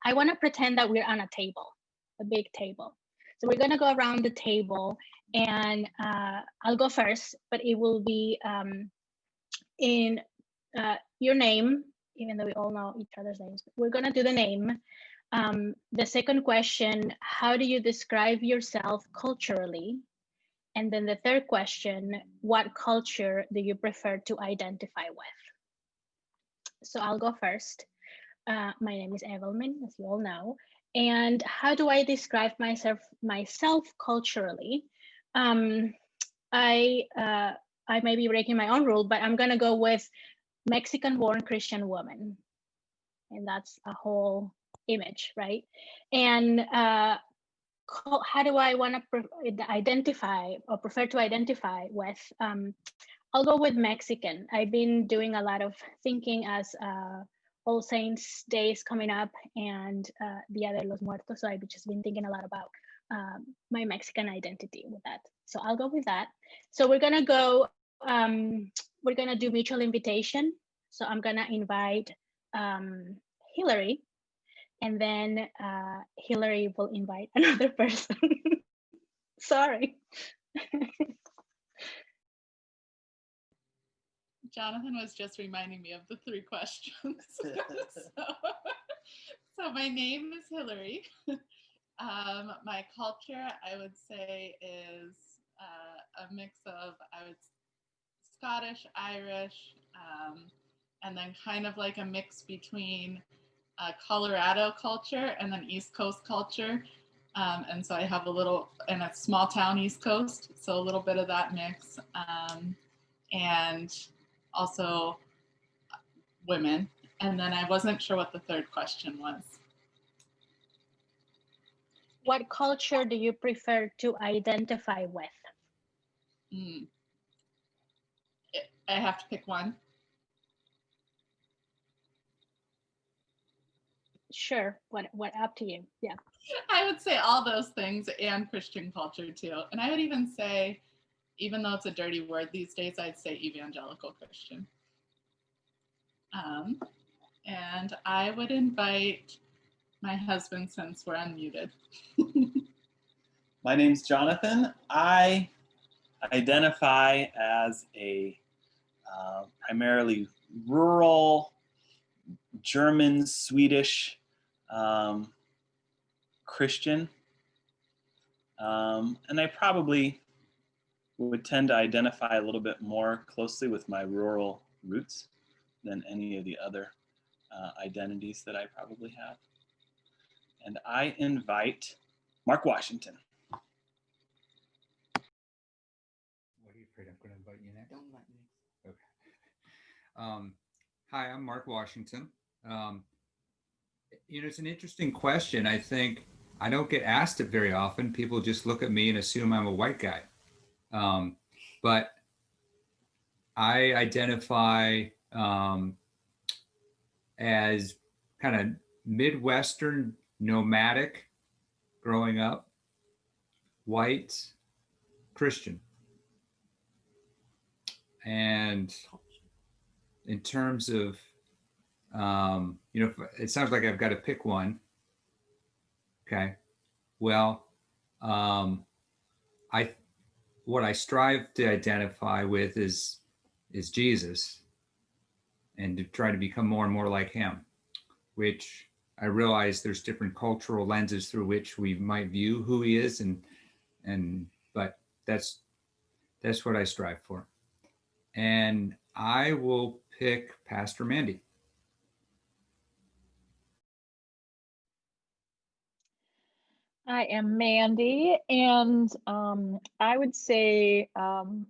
I want to pretend that we're on a table, a big table. So we're going to go around the table, and I'll go first, but it will be in your name, even though we all know each other's names. But we're going to do the name. The second question, how do you describe yourself culturally? And then the third question, what culture do you prefer to identify with? So I'll go first. My name is Evelmyn, as you all know. And how do I describe myself culturally? I may be breaking my own rule, but I'm gonna go with Mexican-born Christian woman. And that's a whole image, right? And how do I want to identify or prefer to identify with? I'll go with Mexican. I've been doing a lot of thinking as All Saints Day is coming up, and Dia de los Muertos. So I've just been thinking a lot about my Mexican identity with that. So I'll go with that. So we're gonna go, we're gonna do mutual invitation. So I'm gonna invite Hillary, and then Hillary will invite another person. Sorry. Jonathan was just reminding me of the 3 questions. So my name is Hillary. My culture, I would say, is a mix of Scottish, Irish, and then kind of like a mix between Colorado culture and then East Coast culture. And so I have a little, and a small town East Coast, so a little bit of that mix. And also women. And then I wasn't sure what the third question was. What culture do you prefer to identify with? I have to pick one. Sure, what up to you, yeah. I would say all those things and Christian culture too. And I would even say, even though it's a dirty word these days, I'd say evangelical Christian. And I would invite my husband, since we're unmuted. My name's Jonathan. I identify as a primarily rural German, Swedish Christian. And I probably would tend to identify a little bit more closely with my rural roots than any of the other identities that I probably have. And I invite Mark Washington. What are you afraid I'm going to invite you next? Don't invite me. Okay. Hi, I'm Mark Washington. It's an interesting question. I think I don't get asked it very often. People just look at me and assume I'm a white guy. But I identify as kind of Midwestern nomadic growing up, white Christian. And in terms of, it sounds like I've got to pick one. Okay. Well, what I strive to identify with is Jesus, and to try to become more and more like him, which I realize there's different cultural lenses through which we might view who he is, but that's what I strive for. And I will pick Pastor Mandy. I am Mandy, and I would say I'm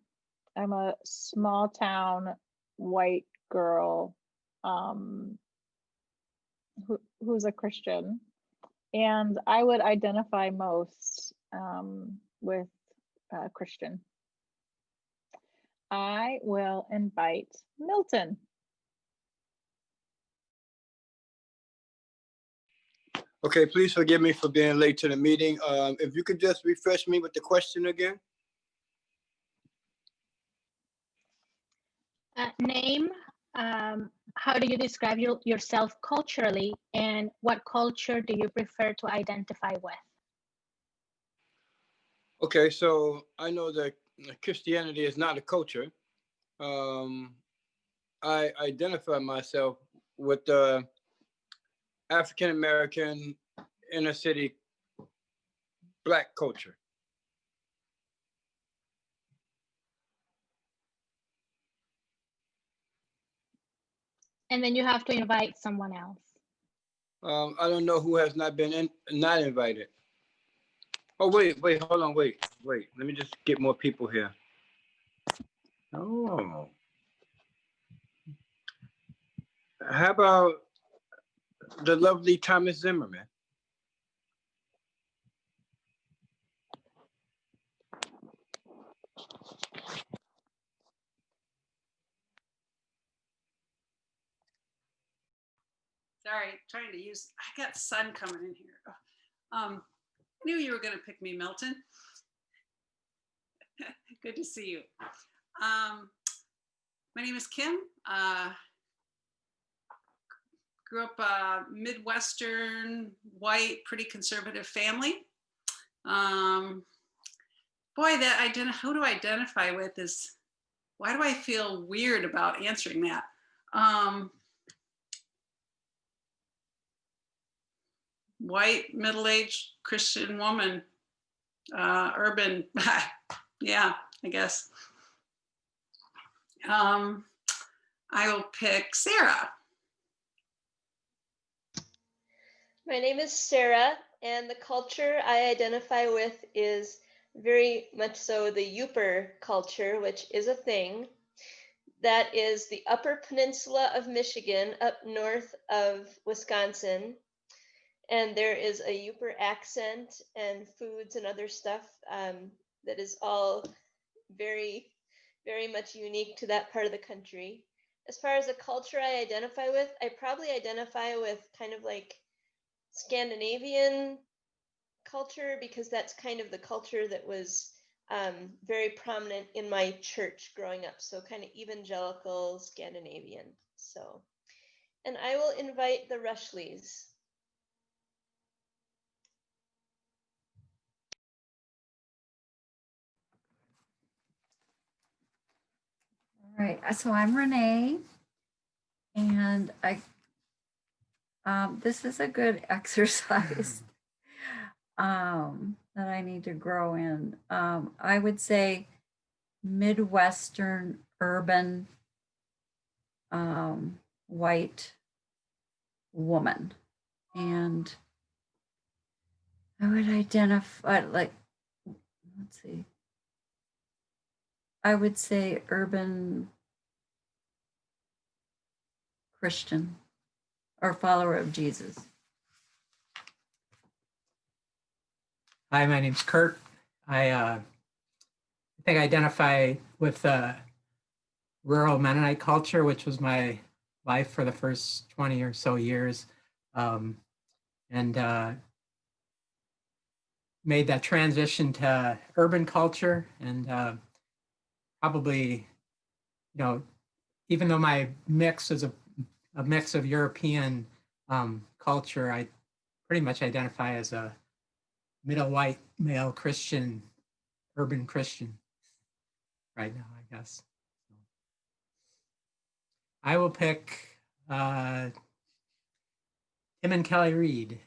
a small town white girl who's a Christian, and I would identify most with Christian. I will invite Milton. Okay, please forgive me for being late to the meeting. If you could just refresh me with the question again. Name, how do you describe yourself culturally, and what culture do you prefer to identify with? Okay, so I know that Christianity is not a culture. I identify myself with the African American inner city Black culture. And then you have to invite someone else. I don't know who has not been not invited. Oh, wait, hold on, wait. Let me just get more people here. Oh. How about the lovely Thomas Zimmerman? Sorry, trying to use, I got sun coming in here. I knew you were going to pick me, Milton. Good to see you. My name is Kim. Grew up a Midwestern, white, pretty conservative family. Boy, who to identify with is, why do I feel weird about answering that? White, middle-aged Christian woman, urban, yeah, I guess. I will pick Sarah. My name is Sarah, and the culture I identify with is very much so the Yooper culture, which is a thing. That is the Upper Peninsula of Michigan, up north of Wisconsin. And there is a Yooper accent and foods and other stuff that is all very, very much unique to that part of the country. As far as the culture I identify with, I probably identify with kind of like Scandinavian culture, because that's kind of the culture that was very prominent in my church growing up. So kind of evangelical Scandinavian. So, and I will invite the Rushleys. All right, so I'm Renee, and this is a good exercise that I need to grow in. I would say Midwestern, urban, white woman, and I would identify, like, let's see, I would say urban Christian or follower of Jesus. Hi, my name's Kurt. I think I identify with rural Mennonite culture, which was my life for the first 20 or so years, and made that transition to urban culture. And probably, you know, even though my mix is a mix of European culture, I pretty much identify as a middle white male Christian, urban Christian right now, I guess. I will pick Tim and Kelly Reed.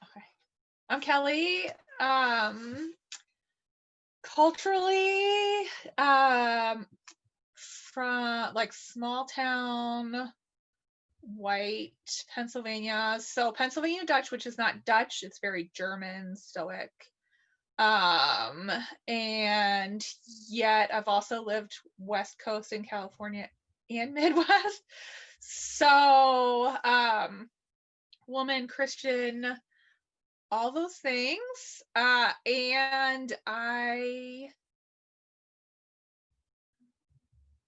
Okay, I'm Kelly. Culturally, from like small town white Pennsylvania. So Pennsylvania Dutch, which is not Dutch, it's very German, Stoic. And yet I've also lived West Coast in California and Midwest. So woman, Christian, all those things. And I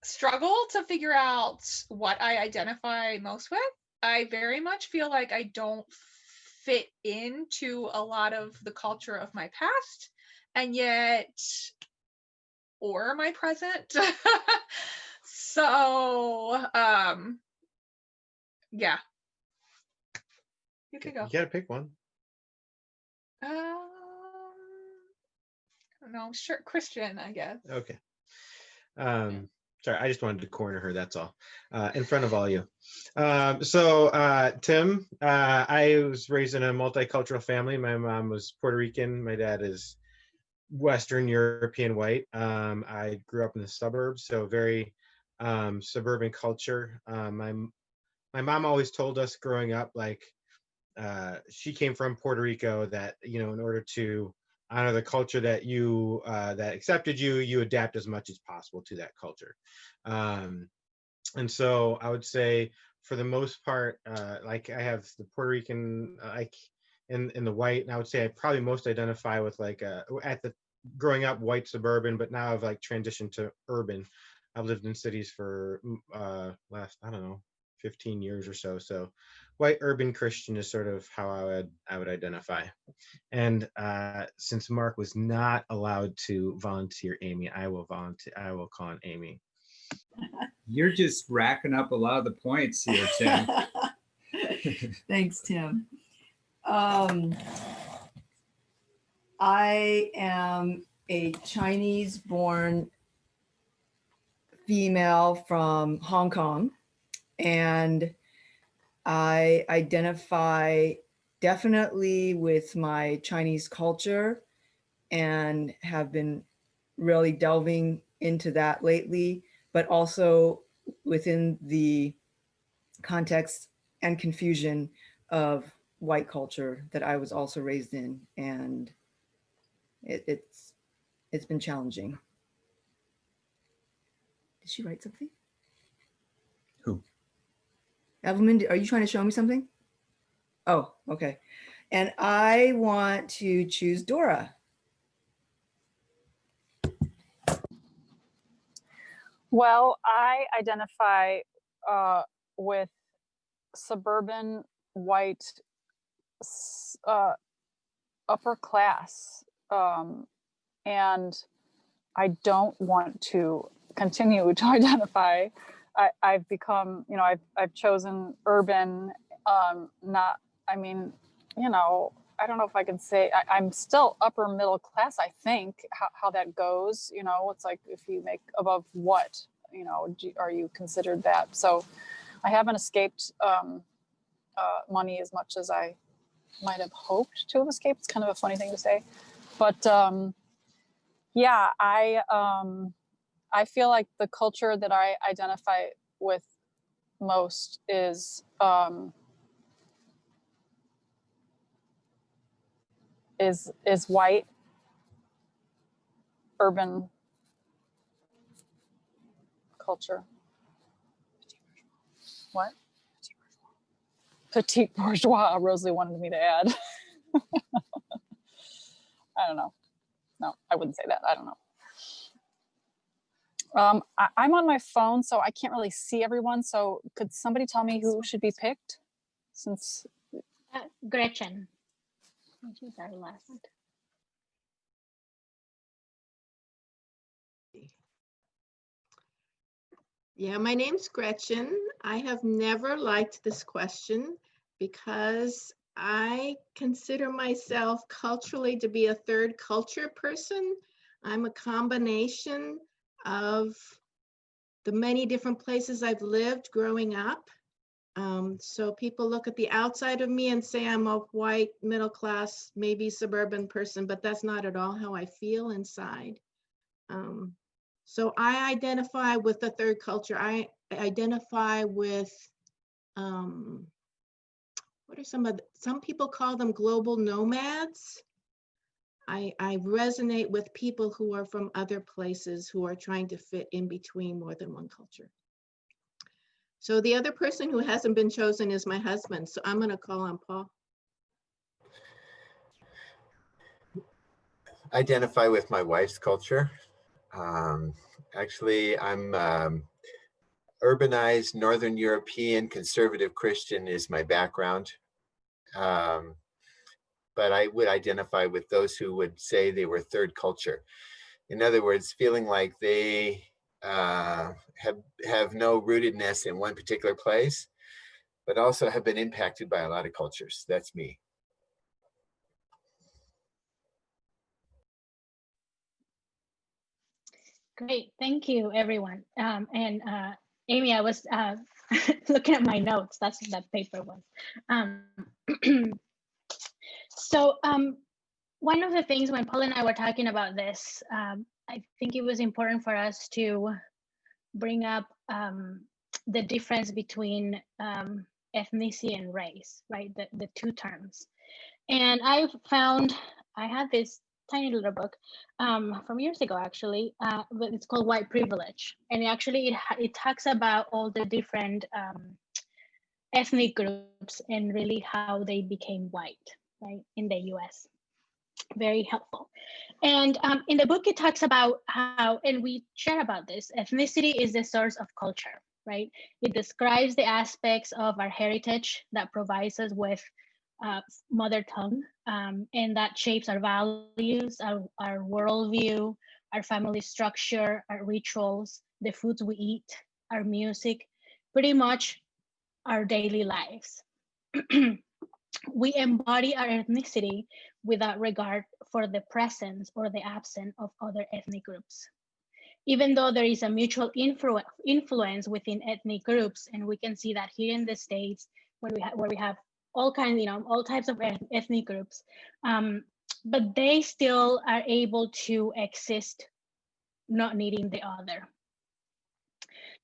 struggle to figure out what I identify most with. I very much feel like I don't fit into a lot of the culture of my past, and yet or my present. So, yeah. You could go. You gotta pick one. I don't know. Sure, Christian, I guess. Okay. Sorry, I just wanted to corner her, that's all. In front of all you. Tim, I was raised in a multicultural family. My mom was Puerto Rican. My dad is Western European white. I grew up in the suburbs, so very suburban culture. My mom always told us growing up, like, she came from Puerto Rico, that, you know, in order to honor the culture that you that accepted you, you adapt as much as possible to that culture. And so I would say, for the most part, like, I have the Puerto Rican like in the white, and I would say I probably most identify with, like, at the growing up white suburban, but now I've like transitioned to urban. I've lived in cities for last, I don't know, 15 years or so. So white urban Christian is sort of how I would identify. And since Mark was not allowed to volunteer Amy, I will volunteer. I will call on Amy. You're just racking up a lot of the points here, Tim. Thanks, Tim. I am a Chinese-born female from Hong Kong, and I identify definitely with my Chinese culture and have been really delving into that lately, but also within the context and confusion of white culture that I was also raised in, and it's been challenging. Did she write something? Who? Evelyn, are you trying to show me something? Oh, okay. And I want to choose Dora. Well, I identify with suburban white upper class, and I don't want to continue to identify. I've become, you know, I've chosen urban, not, I mean, you know, I don't know if I can say, I'm still upper middle class, I think, how that goes, you know, it's like, if you make above what, you know, are you considered that? So I haven't escaped money as much as I might have hoped to have escaped. It's kind of a funny thing to say, but yeah, I feel like the culture that I identify with most is white, urban culture. What? Petite bourgeois, Rosalie wanted me to add. I don't know. No, I wouldn't say that. I don't know. I'm on my phone, so I can't really see everyone. So could somebody tell me who should be picked? Since Gretchen. She's our last. Yeah, my name's Gretchen. I have never liked this question because I consider myself culturally to be a third culture person. I'm a combination of the many different places I've lived growing up. So people look at the outside of me and say I'm a white, middle class, maybe suburban person, but that's not at all how I feel inside. So I identify with the third culture. I identify with, what are some people call them global nomads. I resonate with people who are from other places who are trying to fit in between more than one culture. So the other person who hasn't been chosen is my husband. So I'm gonna call on Paul. Identify with my wife's culture. Actually, I'm urbanized Northern European conservative Christian is my background. But I would identify with those who would say they were third culture. In other words, feeling like they have no rootedness in one particular place, but also have been impacted by a lot of cultures. That's me. Great, thank you, everyone. Amy, I was looking at my notes. That's what that paper was. One of the things when Paul and I were talking about this, I think it was important for us to bring up the difference between ethnicity and race, right? The two terms. And I had this tiny little book from years ago, actually, but it's called White Privilege. And it talks about all the different ethnic groups and really how they became white, right, in the US. Very helpful. And in the book, it talks about how, and we share about this, ethnicity is the source of culture, right? It describes the aspects of our heritage that provides us with mother tongue, and that shapes our values, our worldview, our family structure, our rituals, the foods we eat, our music, pretty much our daily lives. We embody our ethnicity without regard for the presence or the absence of other ethnic groups. Even though there is a mutual influence within ethnic groups, and we can see that here in the States, where we have all kinds, all types of ethnic groups, but they still are able to exist, not needing the other.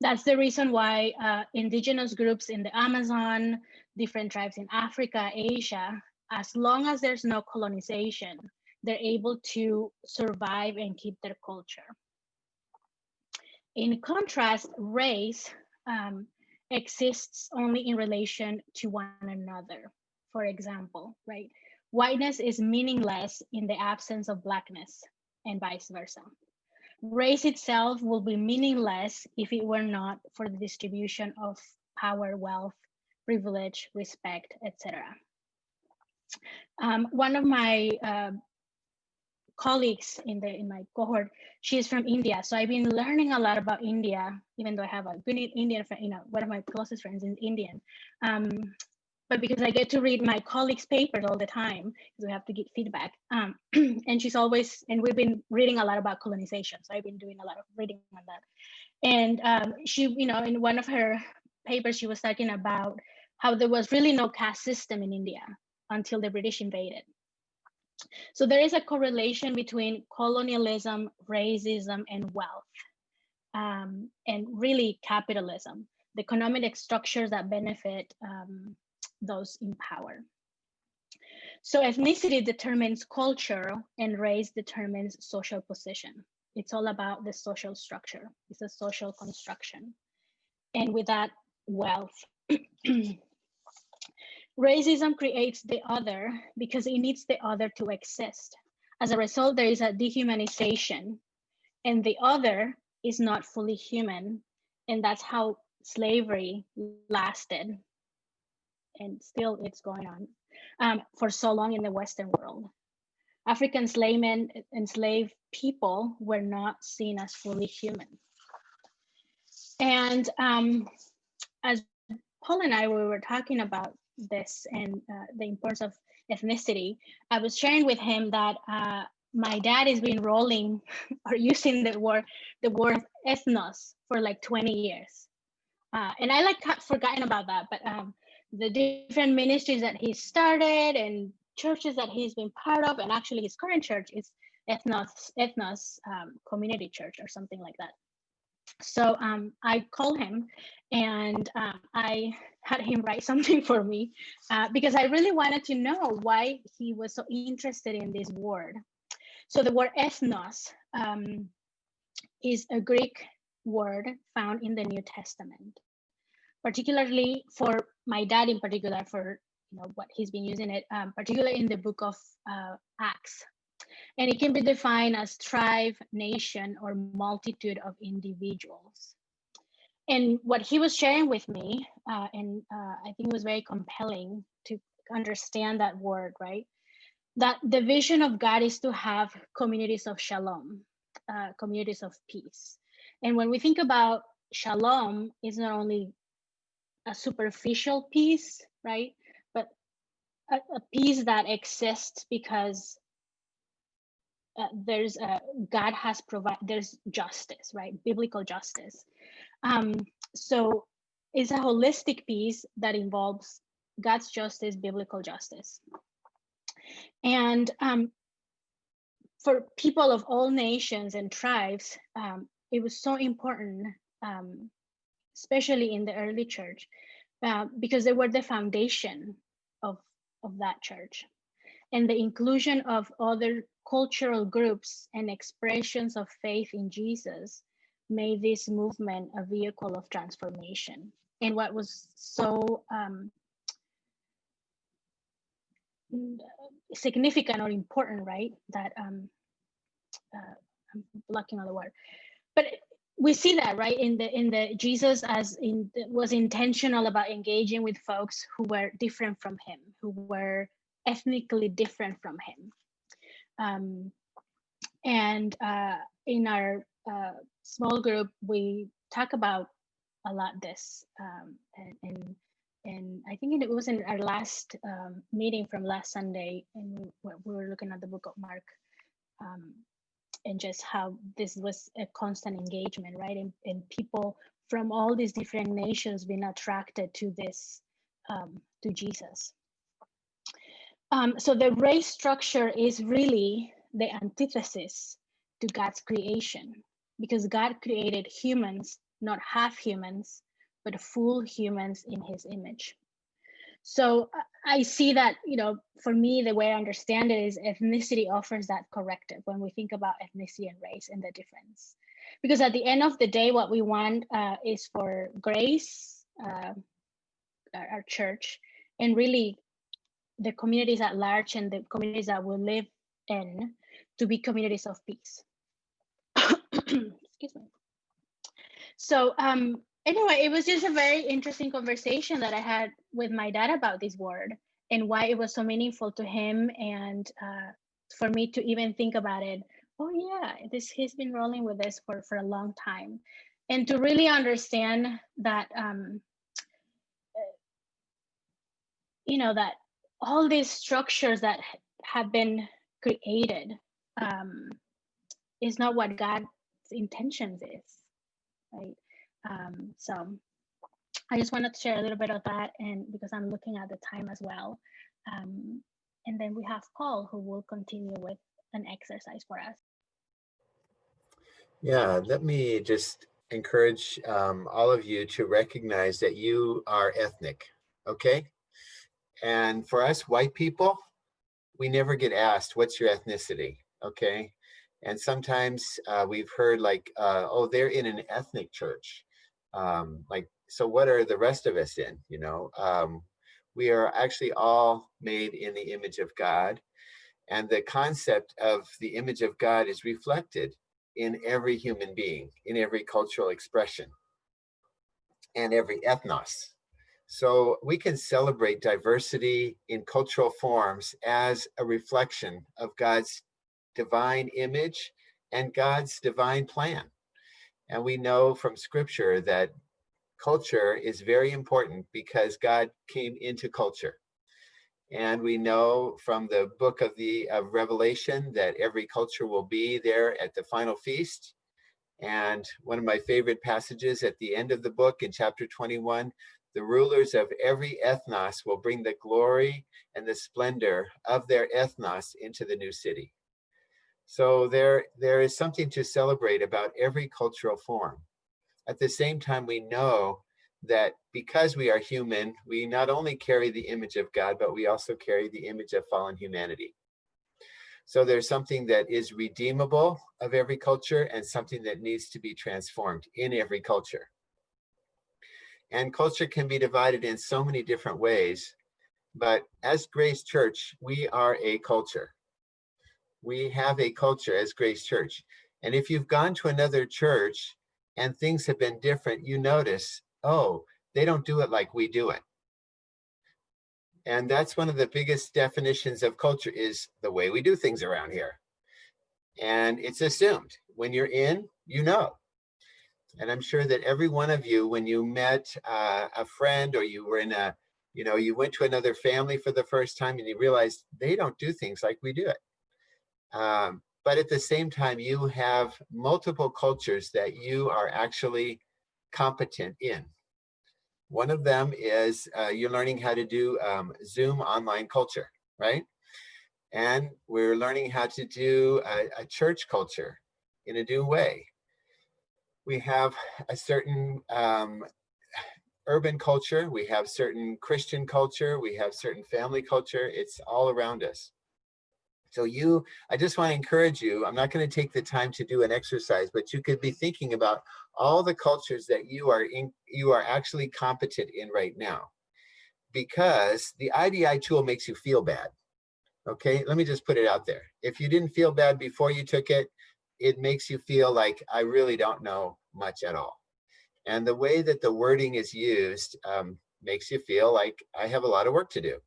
That's the reason why indigenous groups in the Amazon, different tribes in Africa, Asia, as long as there's no colonization, they're able to survive and keep their culture. In contrast, race exists only in relation to one another. For example, right? Whiteness is meaningless in the absence of blackness, and vice versa. Race itself will be meaningless if it were not for the distribution of power, wealth, privilege, respect, etc. One of my colleagues in my cohort, she's from India, so I've been learning a lot about India, even though I have a good Indian friend, one of my closest friends is Indian. But because I get to read my colleagues' papers all the time, because we have to get feedback. And she's always, and we've been reading a lot about colonization. So I've been doing a lot of reading on that. And she, in one of her papers, she was talking about how there was really no caste system in India until the British invaded. So there is a correlation between colonialism, racism, and wealth, and really capitalism, the economic structures that benefit those in power. So ethnicity determines culture and race determines social position. It's all about the social structure. It's a social construction. And with that, wealth. Racism creates the other because it needs the other to exist. As a result, there is a dehumanization, and the other is not fully human. And that's how slavery lasted. And still it's going on for so long in the Western world. African enslaved people were not seen as fully human. And as Paul and I, we were talking about this and the importance of ethnicity, I was sharing with him that my dad has been rolling or using the word ethnos for like 20 years. And I forgotten about that, but the different ministries that he started and churches that he's been part of, and actually his current church is Ethnos Community Church or something like that. So I called him and I had him write something for me because I really wanted to know why he was so interested in this word. So the word ethnos is a Greek word found in the New Testament, particularly for my dad in particular, for what he's been using it, particularly in the book of Acts. And it can be defined as tribe, nation, or multitude of individuals. And what he was sharing with me, and I think it was very compelling to understand that word, right? That the vision of God is to have communities of shalom. communities of peace. And when we think about shalom, it's not only a superficial peace, right? But a peace that exists because there's God has provided, there's justice, right? Biblical justice. So it's a holistic peace that involves God's justice, biblical justice. And for people of all nations and tribes, it was so important, especially in the early church, because they were the foundation of that church. And the inclusion of other cultural groups and expressions of faith in Jesus made this movement a vehicle of transformation. And what was so significant or important, right? That I'm blocking on the word, but we see that, right, in the Jesus was intentional about engaging with folks who were different from him, who were ethnically different from him. And in our small group, we talk about a lot this, and I think it was in our last meeting from last Sunday, and we were looking at the book of Mark, and just how this was a constant engagement, right? And people from all these different nations being attracted to this, to Jesus. So the race structure is really the antithesis to God's creation, because God created humans, not half humans, but full humans in his image. So I see that, for me, the way I understand it is ethnicity offers that corrective when we think about ethnicity and race and the difference. Because at the end of the day, what we want is for Grace, our church, and really the communities at large and the communities that we live in to be communities of peace. Excuse me. So anyway, it was just a very interesting conversation that I had with my dad about this word and why it was so meaningful to him, and for me to even think about it. Oh yeah, he's been rolling with this for a long time, and to really understand that that all these structures that have been created is not what God's intentions is, right? So I just wanted to share a little bit of that, and because I'm looking at the time as well. And then we have Paul, who will continue with an exercise for us. Yeah, let me just encourage all of you to recognize that you are ethnic, okay? And for us white people, we never get asked, what's your ethnicity, okay? And sometimes we've heard like, oh, they're in an ethnic church. Like, so what are the rest of us in, we are actually all made in the image of God. And the concept of the image of God is reflected in every human being, in every cultural expression, and every ethnos. So we can celebrate diversity in cultural forms as a reflection of God's divine image and God's divine plan. And we know from scripture that culture is very important because God came into culture. And we know from the book of Revelation that every culture will be there at the final feast. And one of my favorite passages at the end of the book in chapter 21, the rulers of every ethnos will bring the glory and the splendor of their ethnos into the new city. So there is something to celebrate about every cultural form. At the same time, we know that because we are human, we not only carry the image of God, but we also carry the image of fallen humanity. So there's something that is redeemable of every culture and something that needs to be transformed in every culture. And culture can be divided in so many different ways, but as Grace Church, we are a culture. We have a culture as Grace Church. And if you've gone to another church and things have been different, you notice, oh, they don't do it like we do it. And that's one of the biggest definitions of culture, is the way we do things around here. And it's assumed. When you're in, you know. And I'm sure that every one of you, when you met a friend, or you were in a, you went to another family for the first time and you realized they don't do things like we do it. But at the same time, you have multiple cultures that you are actually competent in. One of them is you're learning how to do Zoom online culture, right? And we're learning how to do a church culture in a new way. We have a certain urban culture, we have certain Christian culture, we have certain family culture. It's all around us. So I just want to encourage you, I'm not going to take the time to do an exercise, but you could be thinking about all the cultures that you are actually competent in right now. Because the IDI tool makes you feel bad. Okay, let me just put it out there. If you didn't feel bad before you took it, it makes you feel like I really don't know much at all. And the way that the wording is used makes you feel like I have a lot of work to do.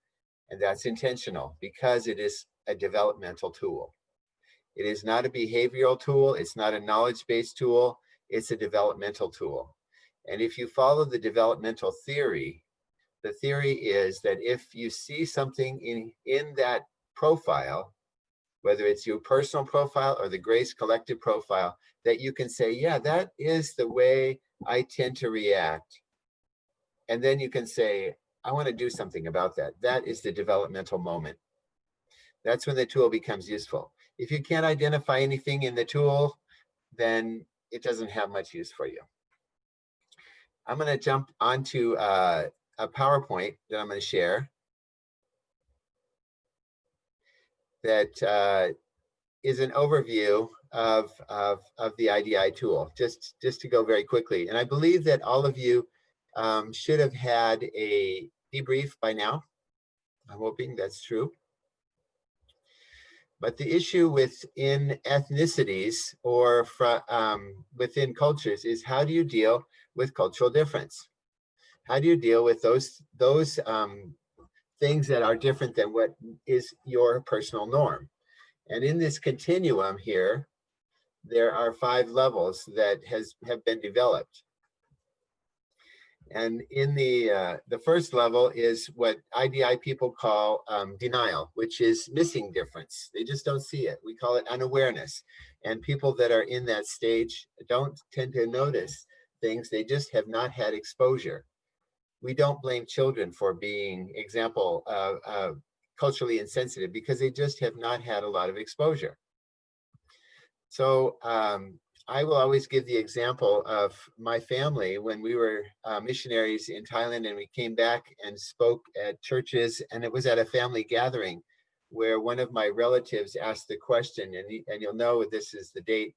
And that's intentional because it is a developmental tool. It is not a behavioral tool. It's not a knowledge-based tool. It's a developmental tool. And if you follow the developmental theory, the theory is that if you see something in that profile, whether it's your personal profile or the Grace Collective profile, that you can say, yeah, that is the way I tend to react. And then you can say, I want to do something about that. That is the developmental moment. That's when the tool becomes useful. If you can't identify anything in the tool, then it doesn't have much use for you. I'm going to jump onto a PowerPoint that I'm going to share that is an overview of the IDI tool, just to go very quickly. And I believe that all of you should have had a debrief by now. I'm hoping that's true. But the issue within ethnicities or within cultures is, how do you deal with cultural difference? How do you deal with those things that are different than what is your personal norm? And in this continuum here, there are 5 levels that have been developed. And in the first level is what IDI people call denial, which is missing difference. They just don't see it. We call it unawareness. And people that are in that stage don't tend to notice things. They just have not had exposure. We don't blame children for being, example, culturally insensitive, because they just have not had a lot of exposure. So I will always give the example of my family when we were missionaries in Thailand, and we came back and spoke at churches, and it was at a family gathering where one of my relatives asked the question, and you'll know this is the date.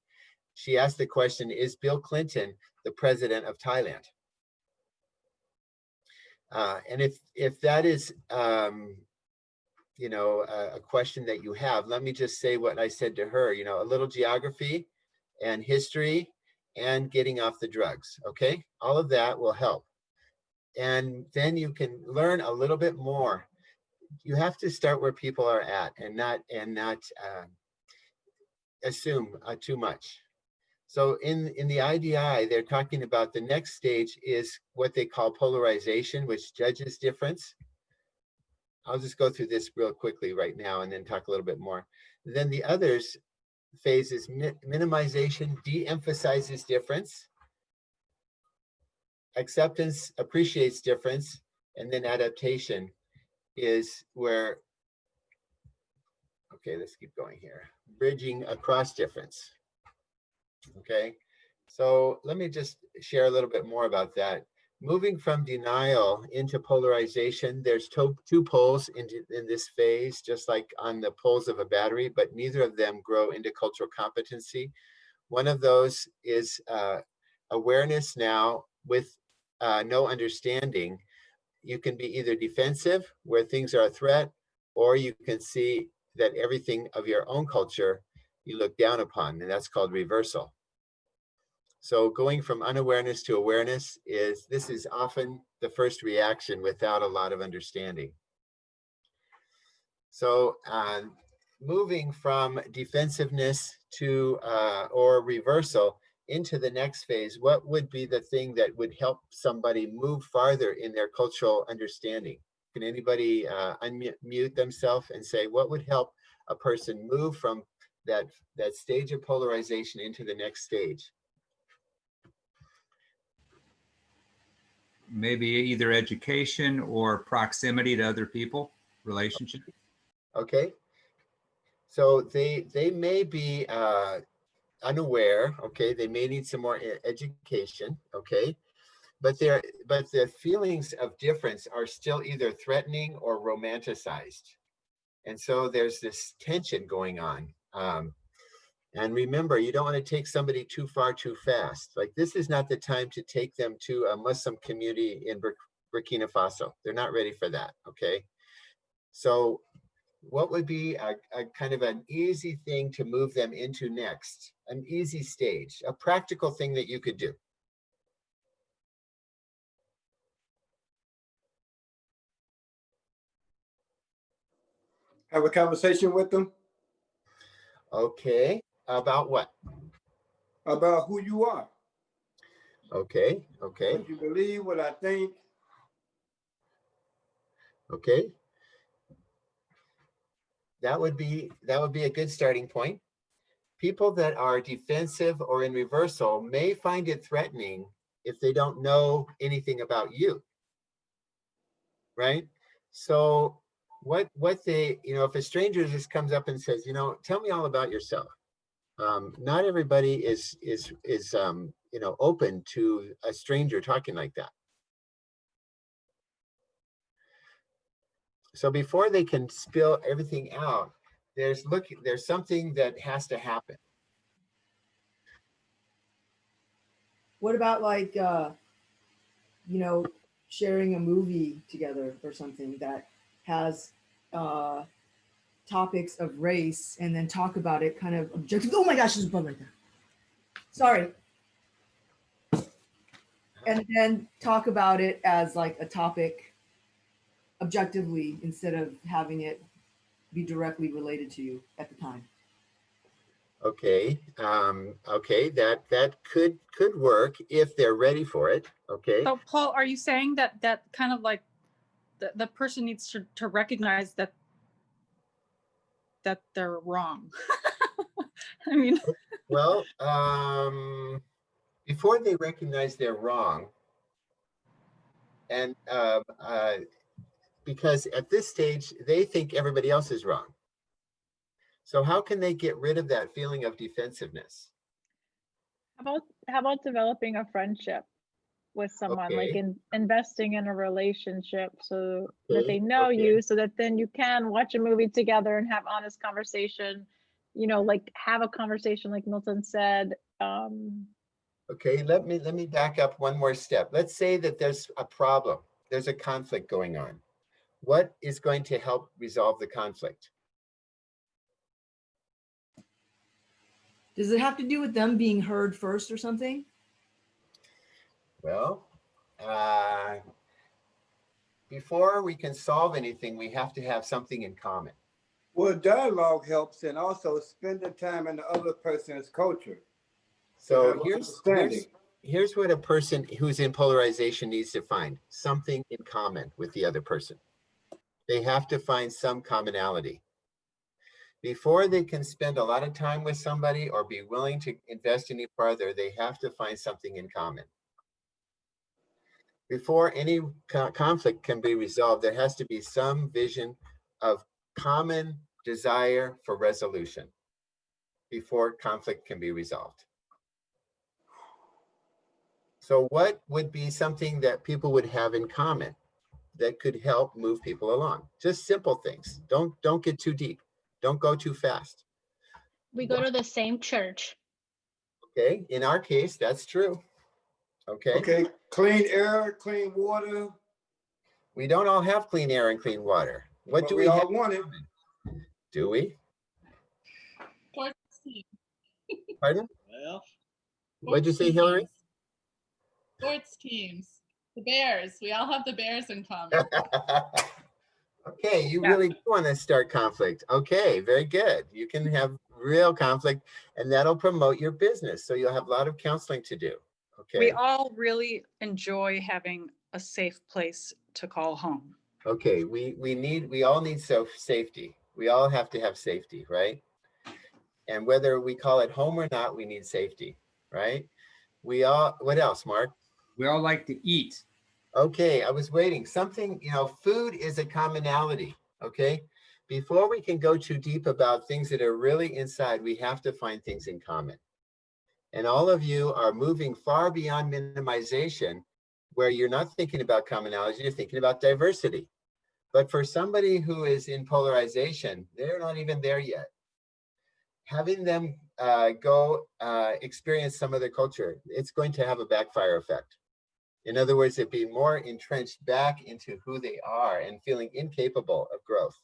She asked the question, is Bill Clinton the president of Thailand? And if that is, a question that you have, let me just say what I said to her, a little geography and history and getting off the drugs, okay? All of that will help. And then you can learn a little bit more. You have to start where people are at and not assume too much. So in the IDI, they're talking about the next stage is what they call polarization, which judges difference. I'll just go through this real quickly right now and then talk a little bit more. Then the others phase is minimization, de-emphasizes difference. Acceptance appreciates difference. And then adaptation is where, okay, let's keep going here. Bridging across difference. Okay, so let me just share a little bit more about that. Moving from denial into polarization, there's two poles in this phase, just like on the poles of a battery, but neither of them grow into cultural competency. One of those is awareness now with no understanding. You can be either defensive, where things are a threat, or you can see that everything of your own culture you look down upon, and that's called reversal. So going from unawareness to awareness this is often the first reaction without a lot of understanding. So moving from defensiveness to or reversal into the next phase, what would be the thing that would help somebody move farther in their cultural understanding? Can anybody unmute themselves and say what would help a person move from that stage of polarization into the next stage? Maybe either education or proximity to other people, relationship. Okay. So they may be unaware, okay? They may need some more education, okay? But the feelings of difference are still either threatening or romanticized. And so there's this tension going on. And remember, you don't want to take somebody too far too fast. Like, this is not the time to take them to a Muslim community in Burkina Faso. They're not ready for that, okay? So what would be a kind of an easy thing to move them into next? An easy stage, a practical thing that you could do? Have a conversation with them. Okay, about what? About who you are. Okay, okay. What you believe, what I think. Okay. That would be a good starting point. People that are defensive or in reversal may find it threatening if they don't know anything about you, right? So what they, if a stranger just comes up and says, tell me all about yourself. Not everybody is open to a stranger talking like that. So before they can spill everything out, there's something that has to happen. What about like, sharing a movie together or something that has topics of race and then talk about it kind of objectively? Oh my gosh, there's a bug like that. Sorry. And then talk about it as like a topic objectively instead of having it be directly related to you at the time. Okay. Okay. That could work if they're ready for it. Okay. So Paul, are you saying that kind of like the person needs to recognize that they're wrong? I mean, well, before they recognize they're wrong, and because at this stage they think everybody else is wrong. So how can they get rid of that feeling of defensiveness? How about developing a friendship with someone, like investing in a relationship so that they know you, so that then you can watch a movie together and have honest conversation, like have a conversation like Milton said. Okay, let me back up one more step. Let's say that there's a problem, there's a conflict going on. What is going to help resolve the conflict? Does it have to do with them being heard first or something? Well, before we can solve anything, we have to have something in common. Well, dialogue helps, and also spending time in the other person's culture. So here's what a person who's in polarization needs to find: something in common with the other person. They have to find some commonality. Before they can spend a lot of time with somebody or be willing to invest any farther, they have to find something in common. Before any conflict can be resolved, there has to be some vision of common desire for resolution before conflict can be resolved. So what would be something that people would have in common that could help move people along? Just simple things. Don't get too deep. Don't go too fast. We go to the same church. Okay, in our case, that's true. Okay. Okay, clean air, clean water. We don't all have clean air and clean water. What do we all have? Want it? Do we? Sports team. Pardon? Well, What'd you say, Hillary? Sports teams. The Bears. We all have the Bears in common. Okay, you really do want to start conflict. Okay, very good. You can have real conflict, and that'll promote your business. So you'll have a lot of counseling to do. Okay. We all really enjoy having a safe place to call home. Okay, we all need safety. We all have to have safety, right? And whether we call it home or not, we need safety, right? What else, Mark? We all like to eat. Okay, I was waiting. Something, food is a commonality, okay? Before we can go too deep about things that are really inside, we have to find things in common. And all of you are moving far beyond minimization, where you're not thinking about commonality, you're thinking about diversity. But for somebody who is in polarization, they're not even there yet. Having them go experience some other culture, it's going to have a backfire effect. In other words, it'd be more entrenched back into who they are and feeling incapable of growth.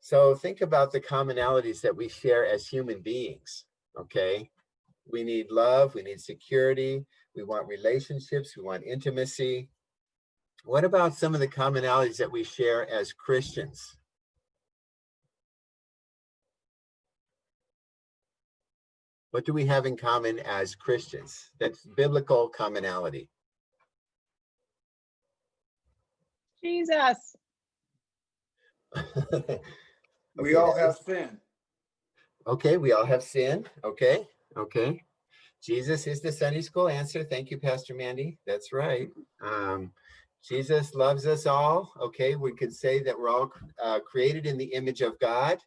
So think about the commonalities that we share as human beings, okay? We need love, we need security, we want relationships, we want intimacy. What about some of the commonalities that we share as Christians? What do we have in common as Christians? That's biblical commonality. Jesus. We all have sin. Okay, we all have sin. Okay. Jesus is the Sunday school answer. Thank you, Pastor Mandy. That's right. Jesus loves us all. Okay, we could say that we're all created in the image of God.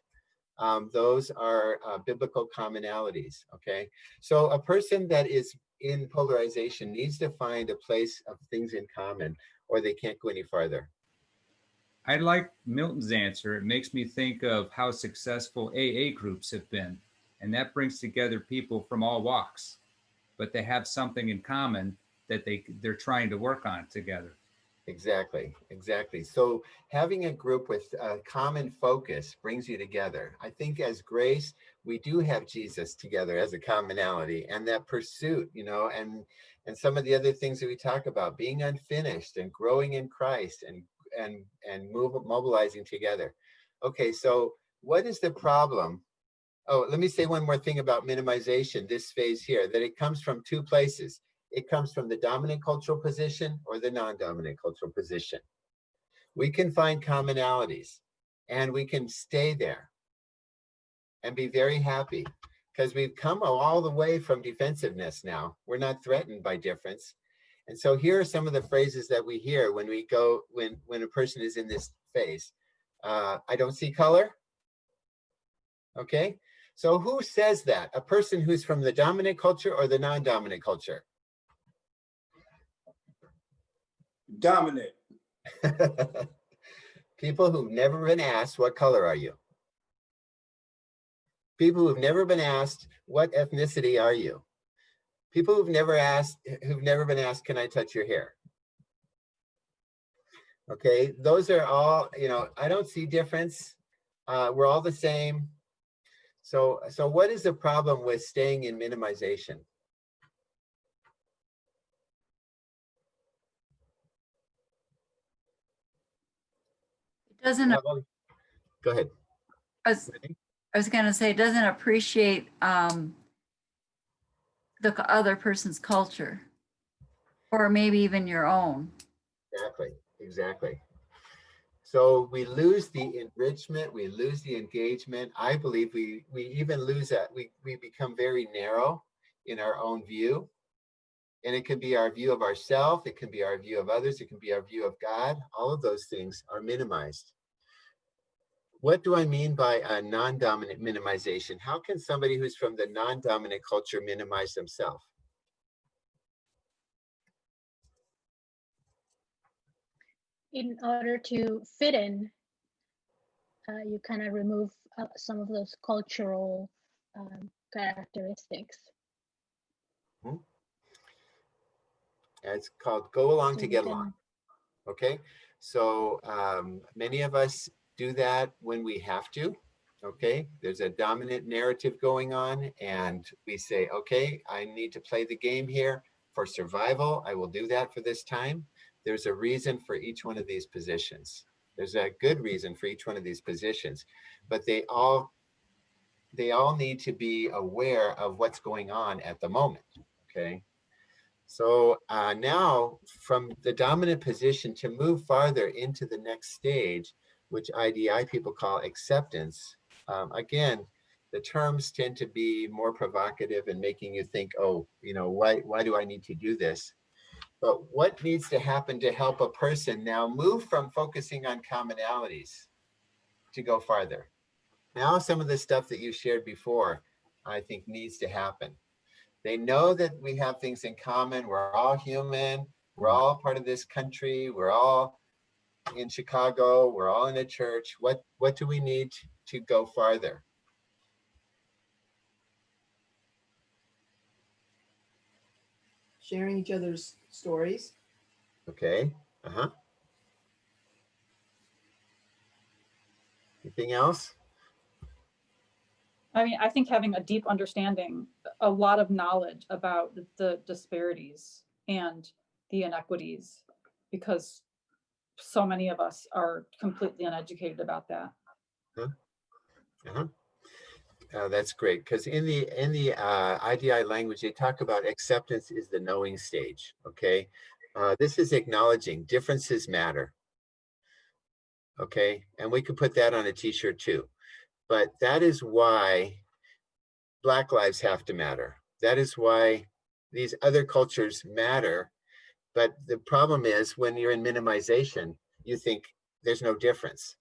Those are biblical commonalities, okay? So a person that is in polarization needs to find a place of things in common, or they can't go any farther. I like Milton's answer. It makes me think of how successful AA groups have been, and that brings together people from all walks, but they have something in common that they're trying to work on together. Exactly. So having a group with a common focus brings you together. I think as Grace, we do have Jesus together as a commonality, and that pursuit, and some of the other things that we talk about, being unfinished and growing in Christ and mobilizing together. Okay, so what is the problem? Oh, let me say one more thing about minimization, this phase here, that it comes from two places. It comes from the dominant cultural position or the non-dominant cultural position. We can find commonalities and we can stay there and be very happy because we've come all the way from defensiveness now. We're not threatened by difference. And so here are some of the phrases that we hear when we go, when a person is in this phase. I don't see color. Okay, so who says that? A person who's from the dominant culture or the non-dominant culture? Dominant. People who've never been asked, what color are you? People who've never been asked, what ethnicity are you? People who've never been asked, can I touch your hair? Okay, those are all, I don't see difference. We're all the same. So what is the problem with staying in minimization? Doesn't go ahead. I was going to say, it doesn't appreciate the other person's culture, or maybe even your own. Exactly. So we lose the enrichment, we lose the engagement. I believe we even lose that. We become very narrow in our own view. And it can be our view of ourselves, it can be our view of others, it can be our view of God. All of those things are minimized. What do I mean by a non-dominant minimization? How can somebody who's from the non-dominant culture minimize themselves? In order to fit in, you kind of remove some of those cultural characteristics. It's called go along to get along. Okay, so many of us do that when we have to. Okay, there's a dominant narrative going on and we say, okay, I need to play the game here for survival. I will do that for this time. There's a reason for each one of these positions. There's a good reason for each one of these positions, but they all need to be aware of what's going on at the moment, okay? So now from the dominant position to move farther into the next stage, which IDI people call acceptance, again, the terms tend to be more provocative and making you think, oh, you know, why do I need to do this? But what needs to happen to help a person now move from focusing on commonalities to go farther? Now, some of the stuff that you shared before, I think needs to happen. They know that we have things in common. We're all human. We're all part of this country. We're all in Chicago. We're all in a church. What do we need to go farther? Sharing each other's stories. Okay. Anything else? I mean, I think having a deep understanding, a lot of knowledge about the disparities and the inequities, because so many of us are completely uneducated about that. That's great, because in the IDI language, they talk about acceptance is the knowing stage, okay? This is acknowledging differences matter, okay? And we could put that on a t-shirt too. But that is why Black lives have to matter. That is why these other cultures matter. But the problem is when you're in minimization, you think there's no difference.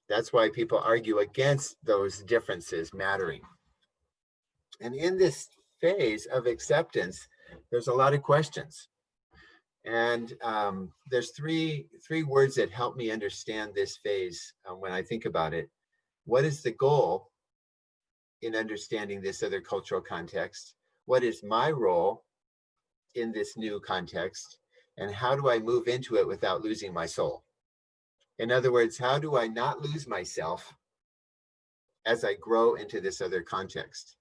That's why people argue against those differences mattering. And in this phase of acceptance, there's a lot of questions. And there's three words that help me understand this phase when I think about it. What is the goal in understanding this other cultural context? What is my role in this new context? And how do I move into it without losing my soul? In other words, how do I not lose myself as I grow into this other context?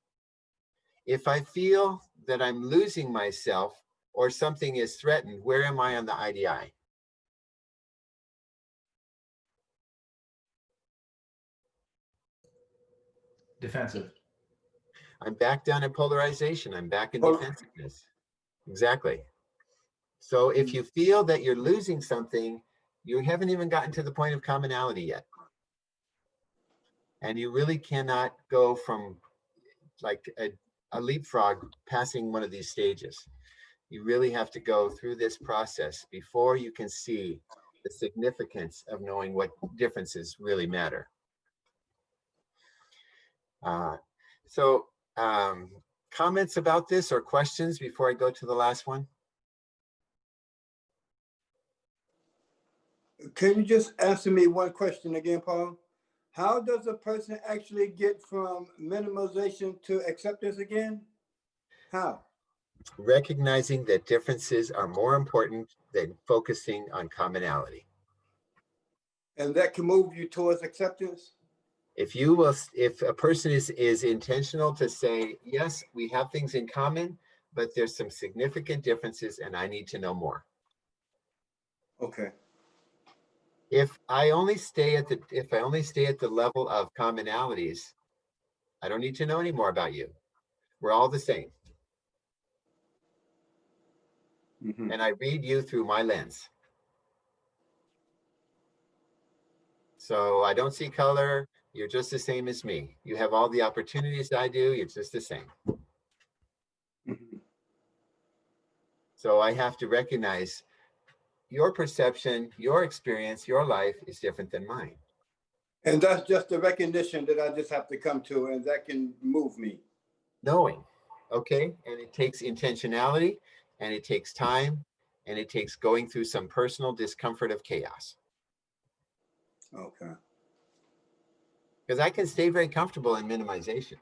If I feel that I'm losing myself or something is threatened, where am I on the IDI? Defensive. I'm back down in polarization. I'm back in defensiveness. Exactly. So if you feel that you're losing something, you haven't even gotten to the point of commonality yet. And you really cannot go from like a leapfrog passing one of these stages. You really have to go through this process before you can see the significance of knowing what differences really matter. Comments about this or questions before I go to the last one? Can you just answer me one question again, Paul? How does a person actually get from minimization to acceptance again? How? Recognizing that differences are more important than focusing on commonality. And that can move you towards acceptance? If a person is intentional to say, yes, we have things in common, but there's some significant differences and I need to know more. Okay. If I only stay at the level of commonalities, I don't need to know any more about you. We're all the same. Mm-hmm. And I read you through my lens. So I don't see color. You're just the same as me. You have all the opportunities I do. You're just the same. Mm-hmm. So I have to recognize your perception, your experience, your life is different than mine. And that's just the recognition that I just have to come to, and that can move me. Knowing, okay? And it takes intentionality, and it takes time, and it takes going through some personal discomfort of chaos. Okay. Because I can stay very comfortable in minimization.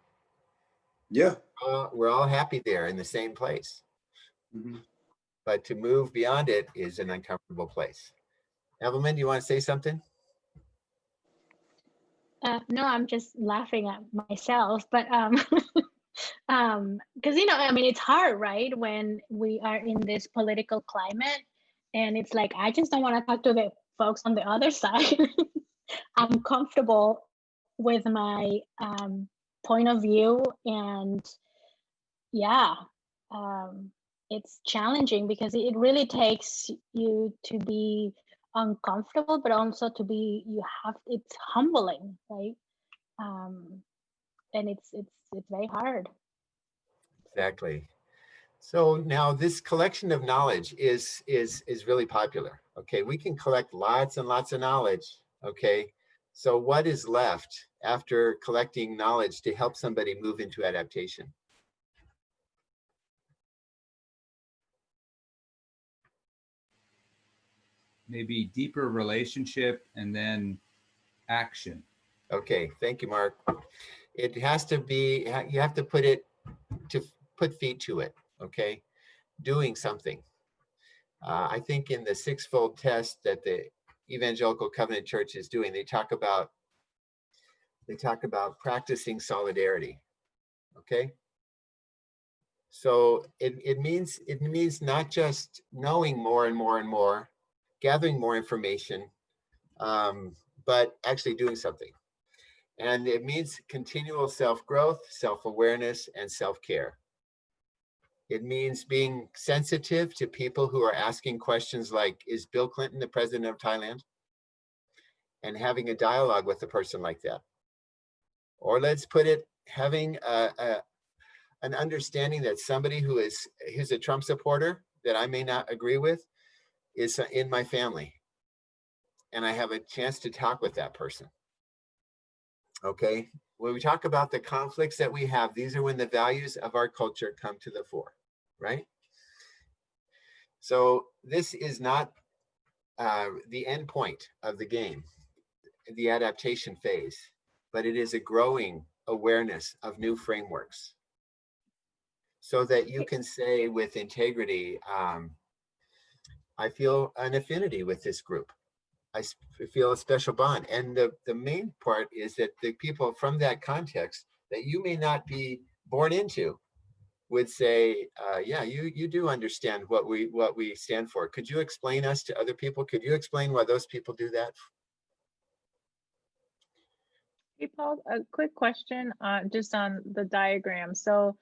Yeah. We're all happy there in the same place. Mm-hmm. But to move beyond it is an uncomfortable place. Evelyn, do you want to say something? No, I'm just laughing at myself, but because I mean, it's hard, right? When we are in this political climate And it's like, I just don't want to talk to the folks on the other side. I'm comfortable with my point of view, and yeah, it's challenging because it really takes you to be uncomfortable, but also to be, it's humbling, right? And it's very hard. Exactly. So now this collection of knowledge is really popular. Okay, we can collect lots and lots of knowledge. Okay, so what is left after collecting knowledge to help somebody move into adaptation? Maybe deeper relationship and then action. Okay, thank you, Mark. It has to be, you have to put feet to it, okay? Doing something. I think in the sixfold test that the Evangelical Covenant Church is doing, they talk about practicing solidarity, okay? So it means not just knowing more and more and more, gathering more information, but actually doing something. And it means continual self-growth, self-awareness, and self-care. It means being sensitive to people who are asking questions like, is Bill Clinton the president of Thailand? And having a dialogue with a person like that. Or let's put it, having an understanding that somebody who's a Trump supporter that I may not agree with is in my family. And I have a chance to talk with that person. Okay, when we talk about the conflicts that we have, these are when the values of our culture come to the fore, right? So this is not the end point of the game, the adaptation phase, but it is a growing awareness of new frameworks so that you can say with integrity, I feel an affinity with this group. I feel a special bond. And the main part is that the people from that context that you may not be born into would say, yeah, you do understand what we stand for. Could you explain us to other people? Could you explain why those people do that? Hey, Paul, a quick question just on the diagram. So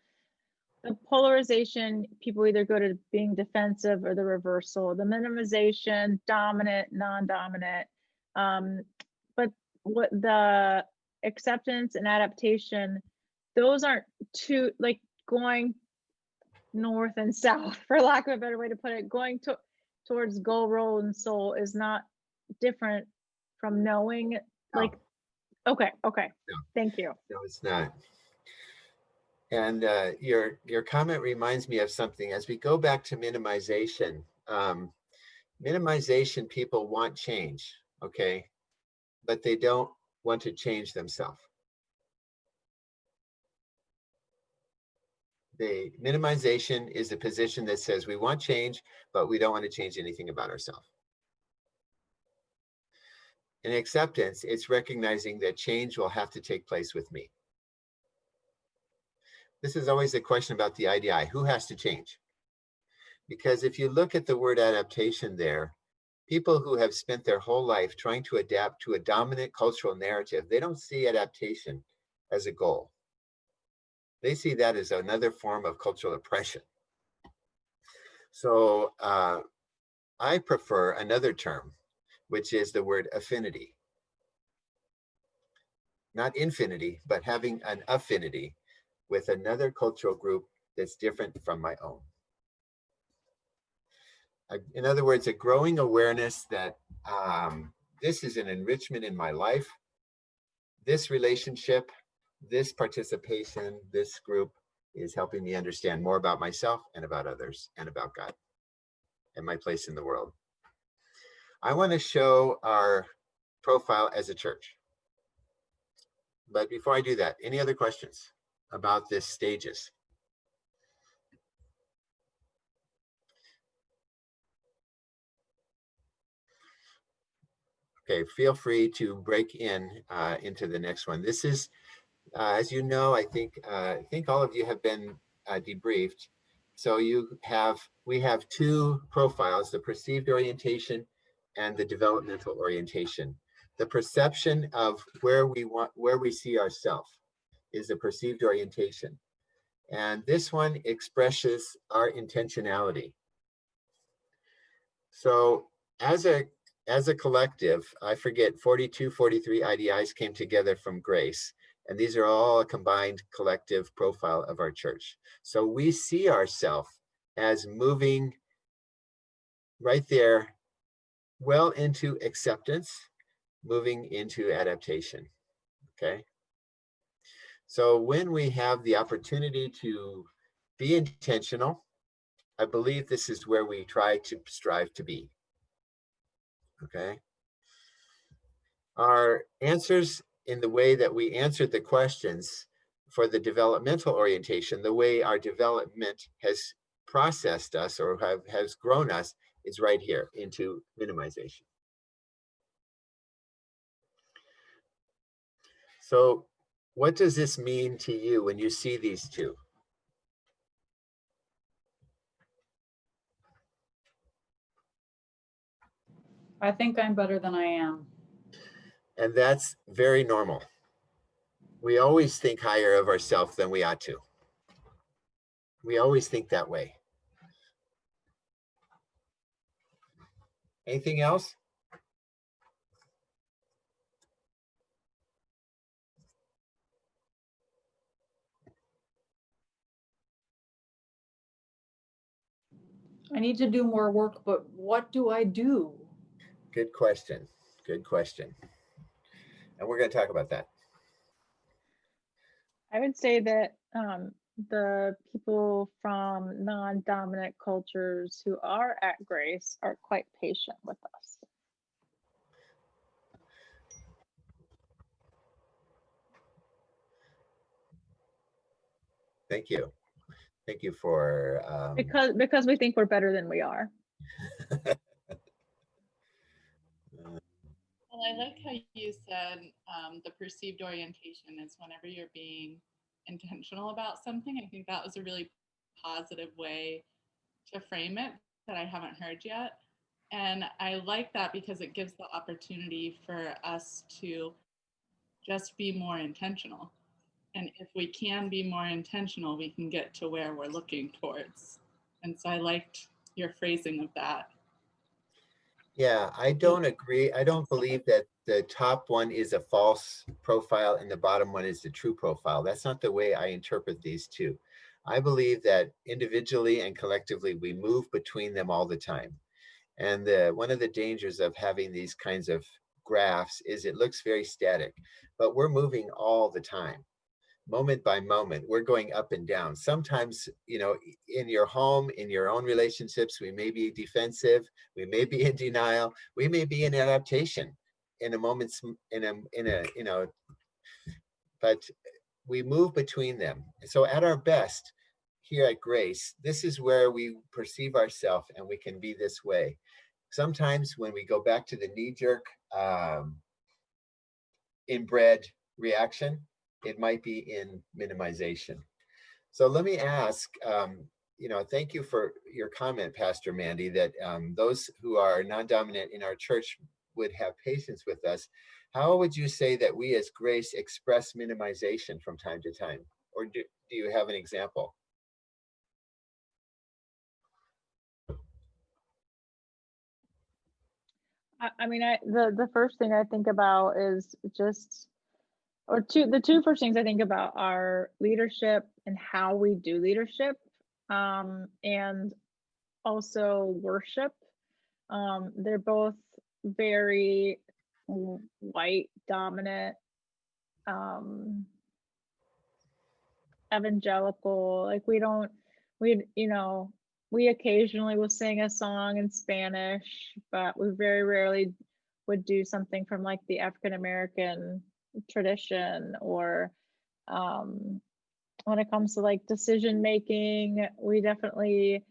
the polarization, people either go to being defensive or the reversal, the minimization, dominant, non-dominant. But what the acceptance and adaptation, those aren't two, like going north and south, for lack of a better way to put it. Going towards goal, role, and soul is not different from knowing, like, okay. No. Thank you. No, it's not. And your comment reminds me of something. As we go back to minimization, minimization people want change, okay? But they don't want to change themselves. The minimization is a position that says we want change, but we don't want to change anything about ourselves. In acceptance, it's recognizing that change will have to take place with me. This is always a question about the IDI, who has to change? Because if you look at the word adaptation there, people who have spent their whole life trying to adapt to a dominant cultural narrative, they don't see adaptation as a goal. They see that as another form of cultural oppression. So I prefer another term, which is the word affinity. Not infinity, but having an affinity with another cultural group that's different from my own. In other words, a growing awareness that this is an enrichment in my life. This relationship, this participation, this group is helping me understand more about myself and about others and about God and my place in the world. I want to show our profile as a church. But before I do that, any other questions about this stages? Okay, feel free to break into the next one. This is, as you know, I think all of you have been debriefed. So we have two profiles, the perceived orientation and the developmental orientation. The perception of where we see ourselves is the perceived orientation. And this one expresses our intentionality. So as a collective, I forget, 42, 43 IDIs came together from Grace. And these are all a combined collective profile of our church. So we see ourselves as moving right there, well into acceptance, moving into adaptation, okay? So when we have the opportunity to be intentional, I believe this is where we try to strive to be, okay? Our answers in the way that we answered the questions for the developmental orientation, the way our development has processed us or has grown us is right here into minimization. So what does this mean to you when you see these two? I think I'm better than I am. And that's very normal. We always think higher of ourselves than we ought to. We always think that way. Anything else? I need to do more work, but what do I do? Good question. Good question. And we're going to talk about that. I would say that the people from non-dominant cultures who are at Grace are quite patient with us. Thank you. Thank you for because we think we're better than we are. Well, I like how you said the perceived orientation is whenever you're being intentional about something. I think that was a really positive way to frame it that I haven't heard yet. And I like that because it gives the opportunity for us to just be more intentional. And if we can be more intentional, we can get to where we're looking towards. And so I liked your phrasing of that. Yeah, I don't agree. I don't believe that the top one is a false profile and the bottom one is the true profile. That's not the way I interpret these two. I believe that individually and collectively, we move between them all the time. And one of the dangers of having these kinds of graphs is it looks very static, but we're moving all the time. Moment by moment, we're going up and down. Sometimes, you know, in your home, in your own relationships, we may be defensive, we may be in denial, we may be in adaptation in a moment's, you know, but we move between them. So at our best here at Grace, this is where we perceive ourselves and we can be this way. Sometimes when we go back to the knee-jerk inbred reaction, it might be in minimization. So let me ask, you know, thank you for your comment, Pastor Mandy, that those who are non-dominant in our church would have patience with us. How would you say that we as Grace express minimization from time to time? Or do you have an example? I mean, the first thing I think about is just, the two first things I think about are leadership and how we do leadership, and also worship. They're both very white dominant, evangelical. Like we occasionally will sing a song in Spanish, but we very rarely would do something from like the African American tradition. Or when it comes to like decision making, we definitely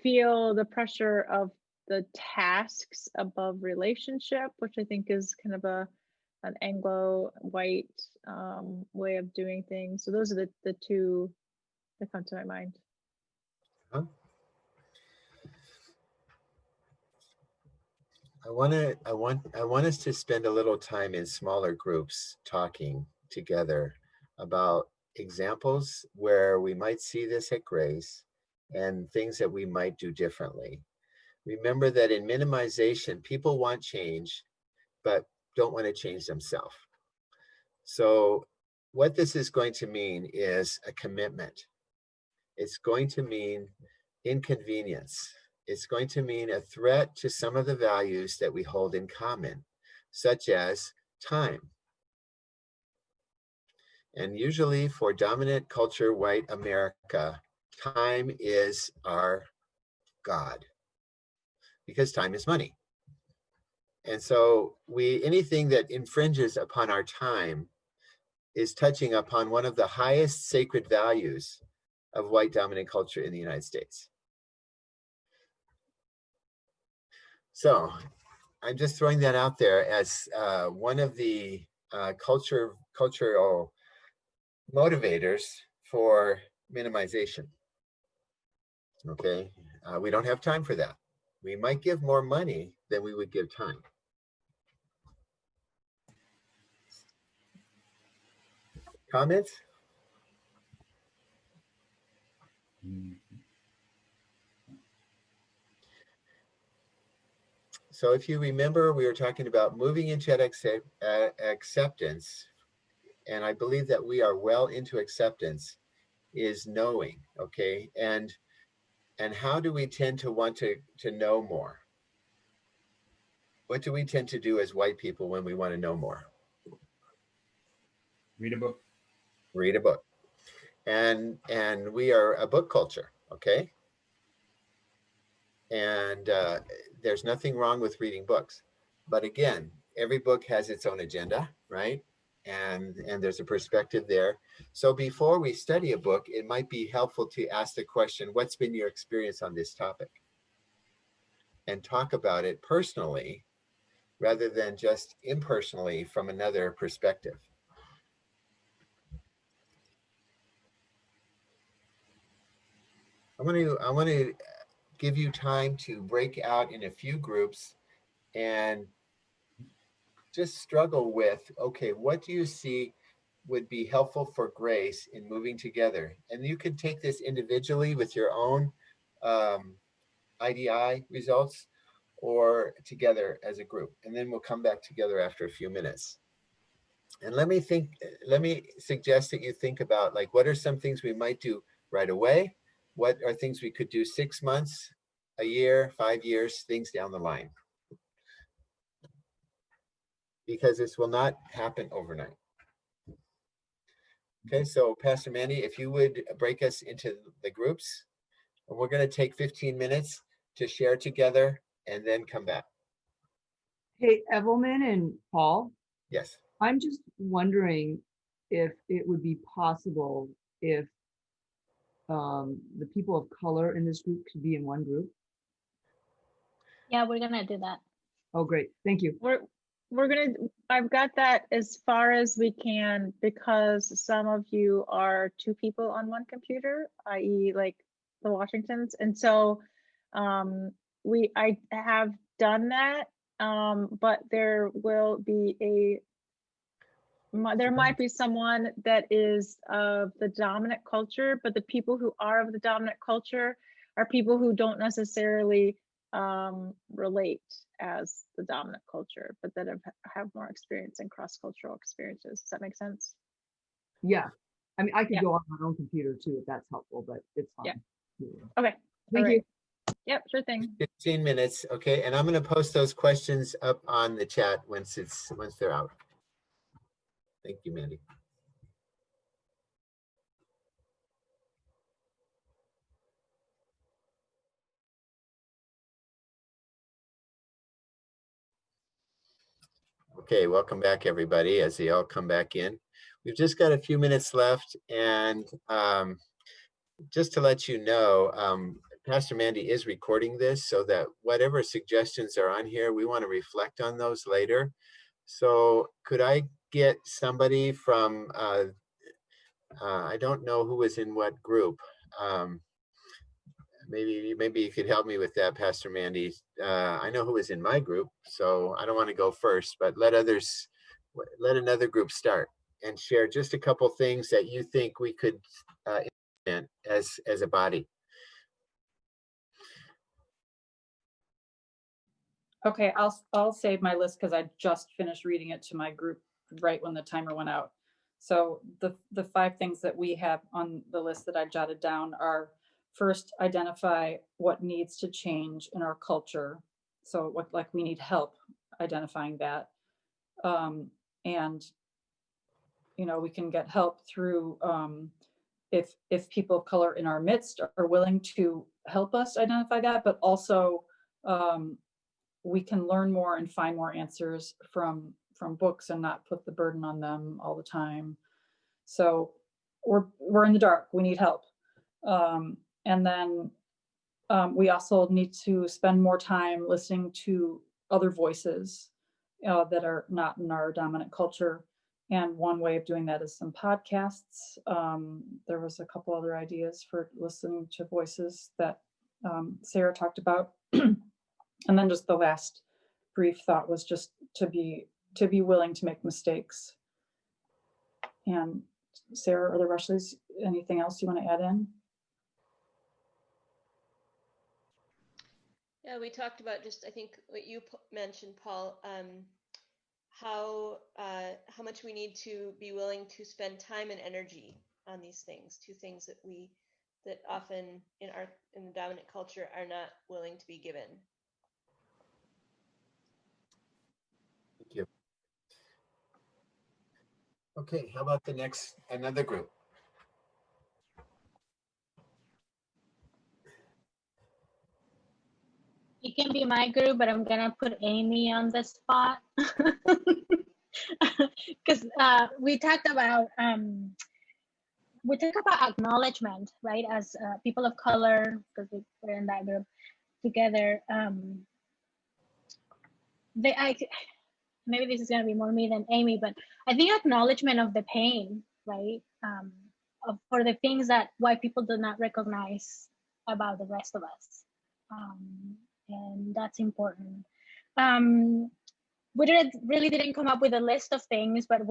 feel the pressure of the tasks above relationship, which I think is kind of an Anglo white way of doing things. So those are the two that come to my mind. Huh? I want us to spend a little time in smaller groups talking together about examples where we might see this at Grace and things that we might do differently. Remember that in minimization, people want change, but don't want to change themselves. So what this is going to mean is a commitment. It's going to mean inconvenience. It's going to mean a threat to some of the values that we hold in common, such as time. And usually for dominant culture, white America, time is our God, because time is money. And so anything that infringes upon our time is touching upon one of the highest sacred values of white dominant culture in the United States. So I'm just throwing that out there as one of the cultural motivators for minimization. Okay, we don't have time for that. We might give more money than we would give time. Comments? So if you remember, we were talking about moving into acceptance, and I believe that we are well into acceptance, is knowing, okay? And how do we tend to want to know more? What do we tend to do as white people when we want to know more? Read a book. Read a book. And we are a book culture, okay? And there's nothing wrong with reading books. But again, every book has its own agenda, right? And there's a perspective there. So before we study a book, it might be helpful to ask the question, what's been your experience on this topic? And talk about it personally, rather than just impersonally from another perspective. I want to give you time to break out in a few groups and just struggle with, okay, what do you see would be helpful for Grace in moving together? And you can take this individually with your own IDI results, or together as a group. And then we'll come back together after a few minutes. And let me suggest that you think about, like, what are some things we might do right away? What are things we could do 6 months, a year, 5 years, things down the line? Because this will not happen overnight. Okay, so Pastor Mandy, if you would break us into the groups, and we're going to take 15 minutes to share together and then come back. Hey, Evelyn and Paul. Yes. I'm just wondering if it would be possible if the people of color in this group could be in one group. Yeah, we're gonna do that. Oh, great. Thank you. I've got that as far as we can, because some of you are 2 people on one computer, i.e. like the Washingtons. And so I have done that, but there might be someone that is of the dominant culture, but the people who are of the dominant culture are people who don't necessarily relate as the dominant culture, but that have more experience in cross-cultural experiences. Does that make sense? Yeah. I mean, I could go on my own computer too, if that's helpful, but it's fine. Yeah. Okay. Thank you. Yep, sure thing. 15 minutes, okay? And I'm going to post those questions up on the chat once they're out. Thank you, Mandy. Okay, welcome back, everybody, as they all come back in. We've just got a few minutes left, and just to let you know, Pastor Mandy is recording this, so that whatever suggestions are on here, we want to reflect on those later. So could I get somebody from I don't know who was in what group. Maybe you could help me with that, Pastor Mandy. I know who was in my group, so I don't want to go first, but let another group start and share just a couple things that you think we could implement as a body. Okay, I'll save my list because I just finished reading it to my group right when the timer went out. So the 5 things that we have on the list that I jotted down are: first, identify what needs to change in our culture. So what we need help identifying that. And we can get help through if people of color in our midst are willing to help us identify that, but also we can learn more and find more answers from books and not put the burden on them all the time. So we're in the dark, we need help. And then we also need to spend more time listening to other voices that are not in our dominant culture. And one way of doing that is some podcasts. There was a couple other ideas for listening to voices that Sarah talked about. And then just the last brief thought was just to be willing to make mistakes. And Sarah or the Rushleys, anything else you want to add in? Yeah, we talked about just, I think what you mentioned, Paul, how much we need to be willing to spend time and energy on these things, 2 things that often in the dominant culture are not willing to be given. Thank you. Okay, how about another group? It can be my group, but I'm gonna put Amy on the spot because we talk about acknowledgement, right? As people of color, because we're in that group together. Maybe this is gonna be more me than Amy, but I think acknowledgement of the pain, right? For the things that white people do not recognize about the rest of us. And that's important. We really didn't come up with a list of things, but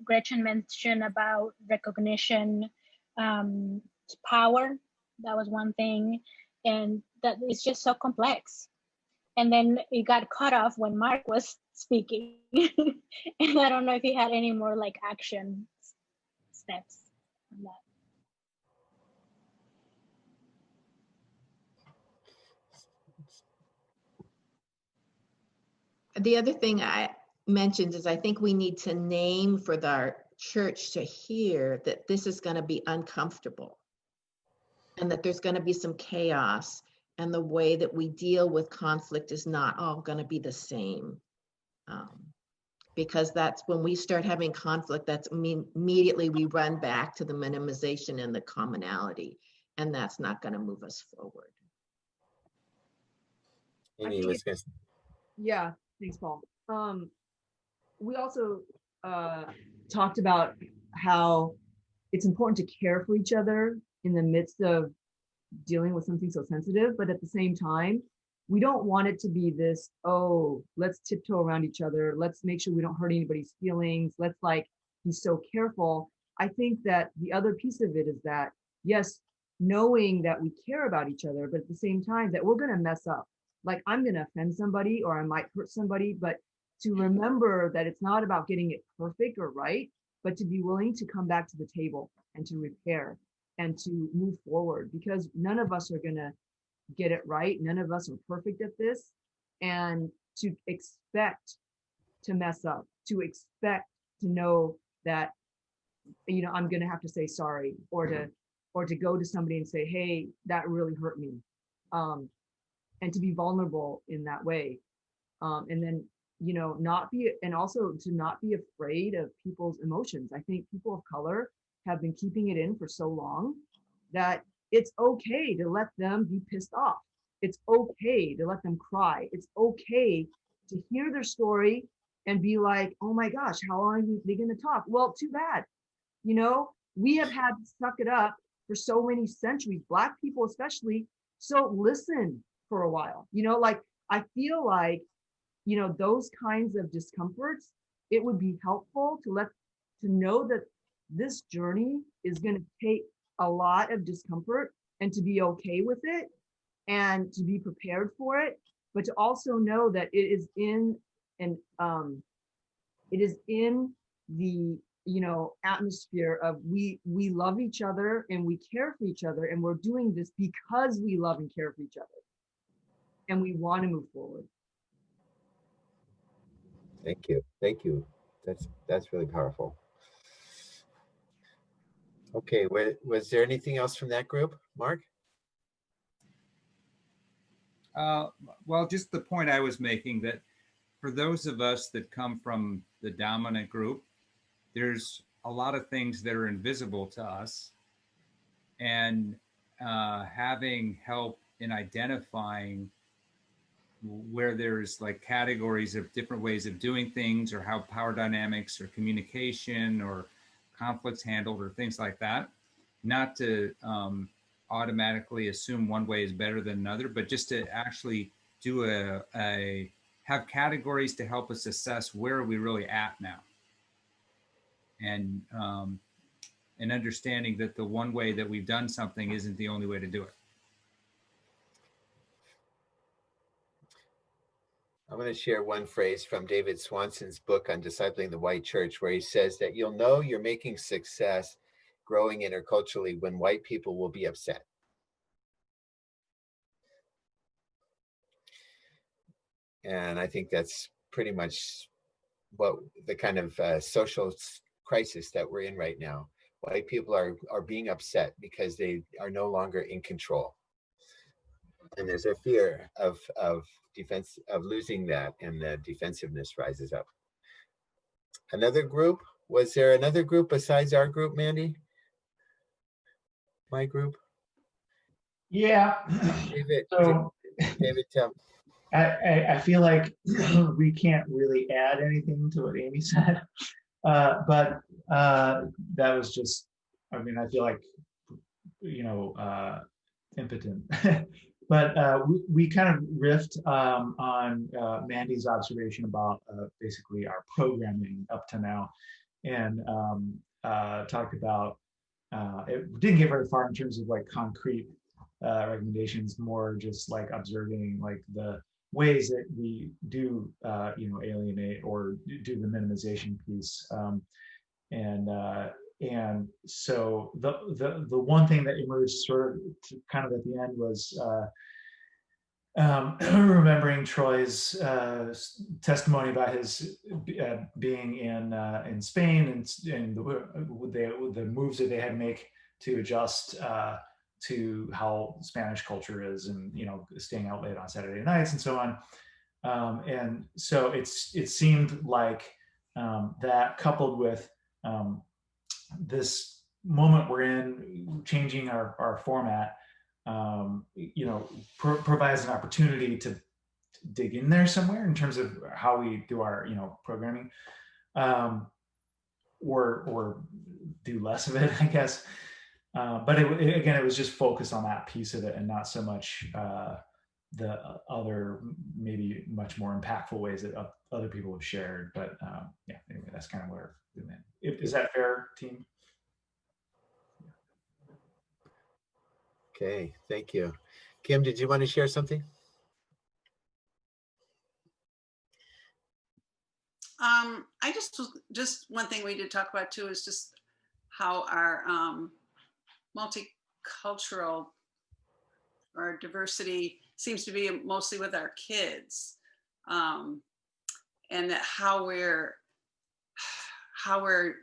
Gretchen mentioned about recognition, power. That was one thing, and that it's just so complex. And then it got cut off when Mark was speaking, and I don't know if he had any more action steps on that. The other thing I mentioned is I think we need to name for our church to hear that this is going to be uncomfortable and that there's going to be some chaos, and the way that we deal with conflict is not all going to be the same. Because that's when we start having conflict, immediately we run back to the minimization and the commonality, and that's not going to move us forward. Yeah, thanks, Paul. We also talked about how it's important to care for each other in the midst of dealing with something so sensitive, but at the same time, we don't want it to be this, oh, let's tiptoe around each other. Let's make sure we don't hurt anybody's feelings. Let's be so careful. I think that the other piece of it is that, yes, knowing that we care about each other, but at the same time that we're going to mess up. I'm going to offend somebody or I might hurt somebody, but to remember that it's not about getting it perfect or right, but to be willing to come back to the table and to repair and to move forward, because none of us are going to get it right. None of us are perfect at this. And to expect to mess up, to expect to know that, I'm going to have to say sorry, or to go to somebody and say, hey, that really hurt me. And to be vulnerable in that way. And then, also to not be afraid of people's emotions. I think people of color have been keeping it in for so long that it's okay to let them be pissed off. It's okay to let them cry. It's okay to hear their story and be like, oh my gosh, how long are they going to talk? Well, too bad. we have had to suck it up for so many centuries, Black people especially. So listen for a while, you know, like I feel like, you know, those kinds of discomforts, it would be helpful to know that this journey is going to take a lot of discomfort, and to be okay with it and to be prepared for it, but to also know that it is in the, you know, atmosphere of we love each other and we care for each other, and we're doing this because we love and care for each other and we want to move forward. Thank you. Thank you. That's really powerful. Okay, was there anything else from that group, Mark? Well, just the point I was making, that for those of us that come from the dominant group, there's a lot of things that are invisible to us, and having help in identifying where there's like categories of different ways of doing things, or how power dynamics or communication or conflicts handled or things like that, not to automatically assume one way is better than another, but just to actually do have categories to help us assess where are we really at now, and understanding that the one way that we've done something isn't the only way to do it. I'm going to share one phrase from David Swanson's book on discipling the white church, where he says that you'll know you're making success growing interculturally when white people will be upset. And I think that's pretty much what the kind of social crisis that we're in right now. White people are being upset because they are no longer in control. And there's a fear of defense, of losing that, and the defensiveness rises up. Another group, was there another group besides our group, Mandy? My group? Yeah. David, tell me. I feel like we can't really add anything to what Amy said, but that was just, I mean, I feel like, you know, impotent. But we kind of riffed on Mandy's observation about basically our programming up to now, and talked about, it didn't get very far in terms of like concrete recommendations, more just like observing like the ways that we do, you know, alienate or do the minimization piece. And so the one thing that emerged sort of kind of at the end was remembering Troy's testimony about his being in Spain, and the moves that they had to make to adjust to how Spanish culture is, and, you know, staying out late on Saturday nights and so on. And so it seemed like that, coupled with this moment we're in, changing our format, you know, provides an opportunity to dig in there somewhere in terms of how we do our, you know, programming, or do less of it, I guess. But again, it was just focused on that piece of it, and not so much the other, maybe much more impactful ways that other people have shared. But yeah, anyway, that's kind of where we're in. Is that fair, team? Okay, thank you. Kim, did you want to share something? I just one thing we did talk about too is just how our multicultural or diversity seems to be mostly with our kids, and that how we're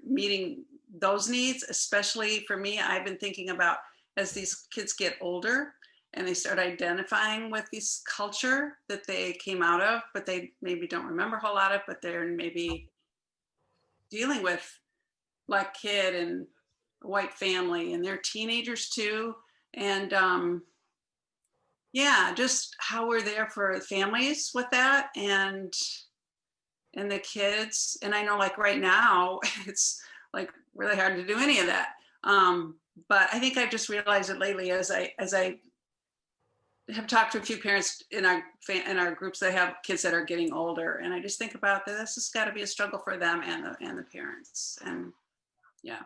meeting those needs. Especially for me, I've been thinking about, as these kids get older and they start identifying with this culture that they came out of, but they maybe don't remember a whole lot of, but they're maybe dealing with Black kid and white family, and they're teenagers too. And yeah, just how we're there for families with that, and the kids. And I know, like right now, it's like really hard to do any of that. But I think I've just realized it lately as I have talked to a few parents in our groups that have kids that are getting older, and I just think about that this has got to be a struggle for them and the parents, and yeah.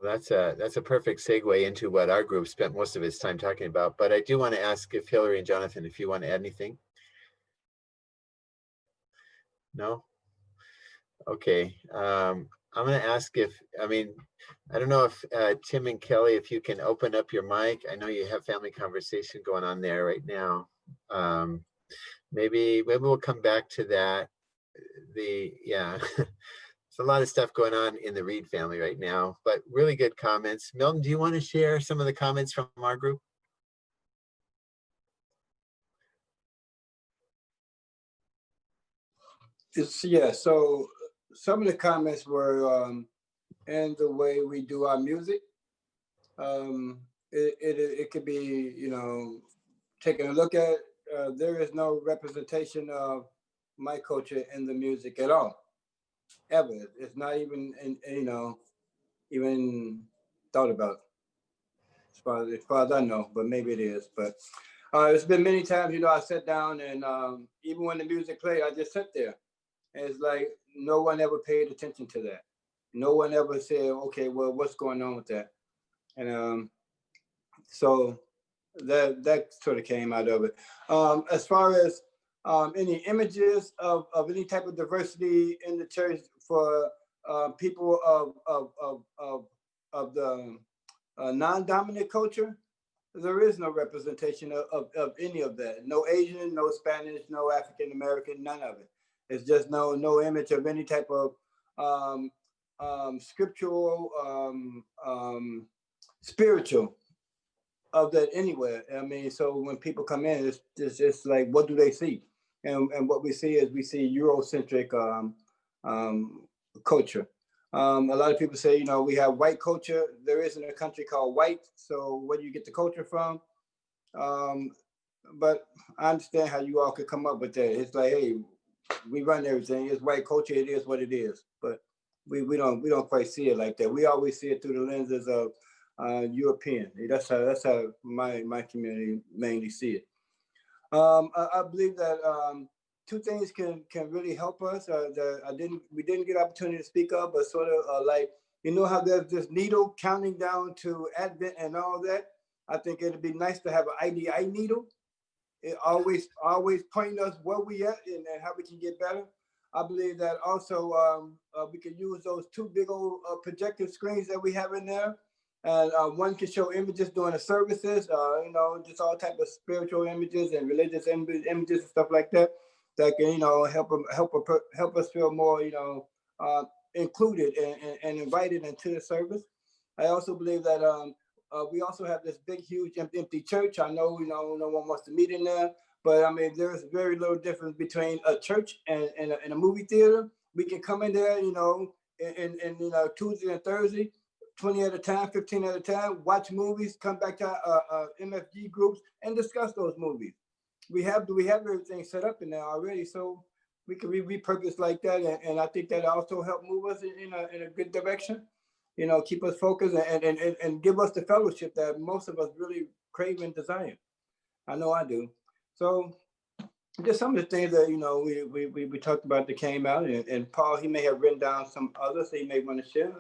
Well, that's a perfect segue into what our group spent most of its time talking about. But I do want to ask if Hillary and Jonathan, if you want to add anything. No? Okay. I'm going to ask I don't know if Tim and Kelly, if you can open up your mic. I know you have family conversation going on there right now. Maybe we'll come back to that. There's a lot of stuff going on in the Reed family right now, but really good comments. Milton, do you want to share some of the comments from our group? So some of the comments were in the way we do our music. It could be, taking a look at, there is no representation of my culture in the music at all, ever. It's not even, even thought about, as far as I know, but maybe it is. But it's been many times, I sat down and even when the music played, I just sat there. And it's like, no one ever paid attention to that. No one ever said, okay, well, what's going on with that? And so that sort of came out of it. As far as any images of any type of diversity in the church for people of the non-dominant culture, there is no representation of any of that. No Asian, no Spanish, no African American, none of it. It's just no image of any type of scriptural, spiritual of that anywhere. I mean, so when people come in, it's like, what do they see? And what we see is we see Eurocentric culture. A lot of people say, we have white culture. There isn't a country called white. So where do you get the culture from? But I understand how you all could come up with that. It's like, hey, we run everything. It's white culture. It is what it is. But we don't quite see it like that. We always see it through the lenses of European. That's how my community mainly see it. I believe that two things can really help us that we didn't get opportunity to speak of, but sort of like, how there's this needle counting down to Advent and all that. I think it'd be nice to have an IDI needle. It always pointing us where we at and how we can get better. I believe that also we can use those two big old projector screens that we have in there. And one can show images during the services, just all type of spiritual images and religious images and stuff like that. That can, help us feel more, included and invited into the service. I also believe that we also have this big, huge, empty church. I know, no one wants to meet in there, but I mean, there's very little difference between a church and a movie theater. We can come in there, and Tuesday and Thursday, 20 at a time, 15 at a time, watch movies, come back to MFG groups and discuss those movies. We have everything set up in there already, so we can repurpose like that, and I think that also help move us in a good direction. Keep us focused and give us the fellowship that most of us really crave and desire. I know I do. So just some of the things that we talked about that came out, and Paul, he may have written down some others that he may want to share.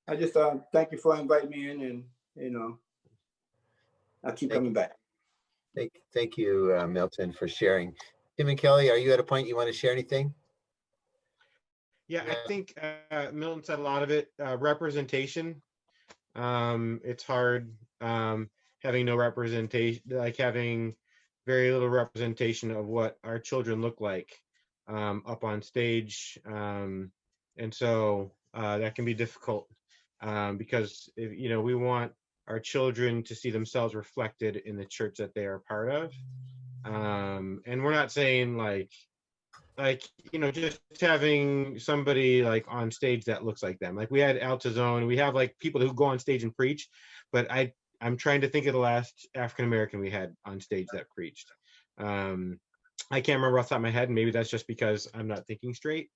I just thank you for inviting me in, and I'll keep coming back. Thank you, Milton, for sharing. Tim and Kelly, are you at a point you want to share anything? Yeah, I think Milton said a lot of it. Representation. It's hard having no representation, like having very little representation of what our children look like up on stage. And so that can be difficult because, we want our children to see themselves reflected in the church that they are part of. And we're not saying just having somebody like on stage that looks like them. Like we had Altazone, we have like people who go on stage and preach, but I'm trying to think of the last African American we had on stage that preached. I can't remember off the top of my head, and maybe that's just because I'm not thinking straight.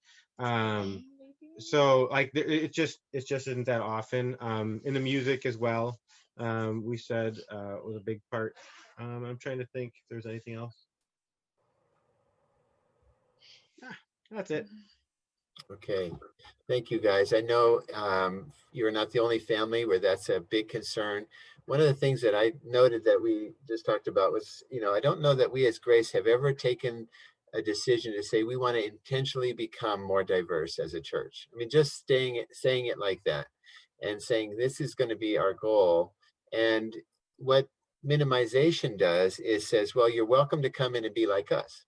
so like it just isn't that often. In the music as well, we said was a big part. I'm trying to think if there's anything else. That's it. Okay, thank you guys. I know you're not the only family where that's a big concern. One of the things that I noted that we just talked about was, I don't know that we as Grace have ever taken a decision to say we want to intentionally become more diverse as a church. I mean, just saying it like that and saying this is going to be our goal. And what minimization does is says, well, you're welcome to come in and be like us.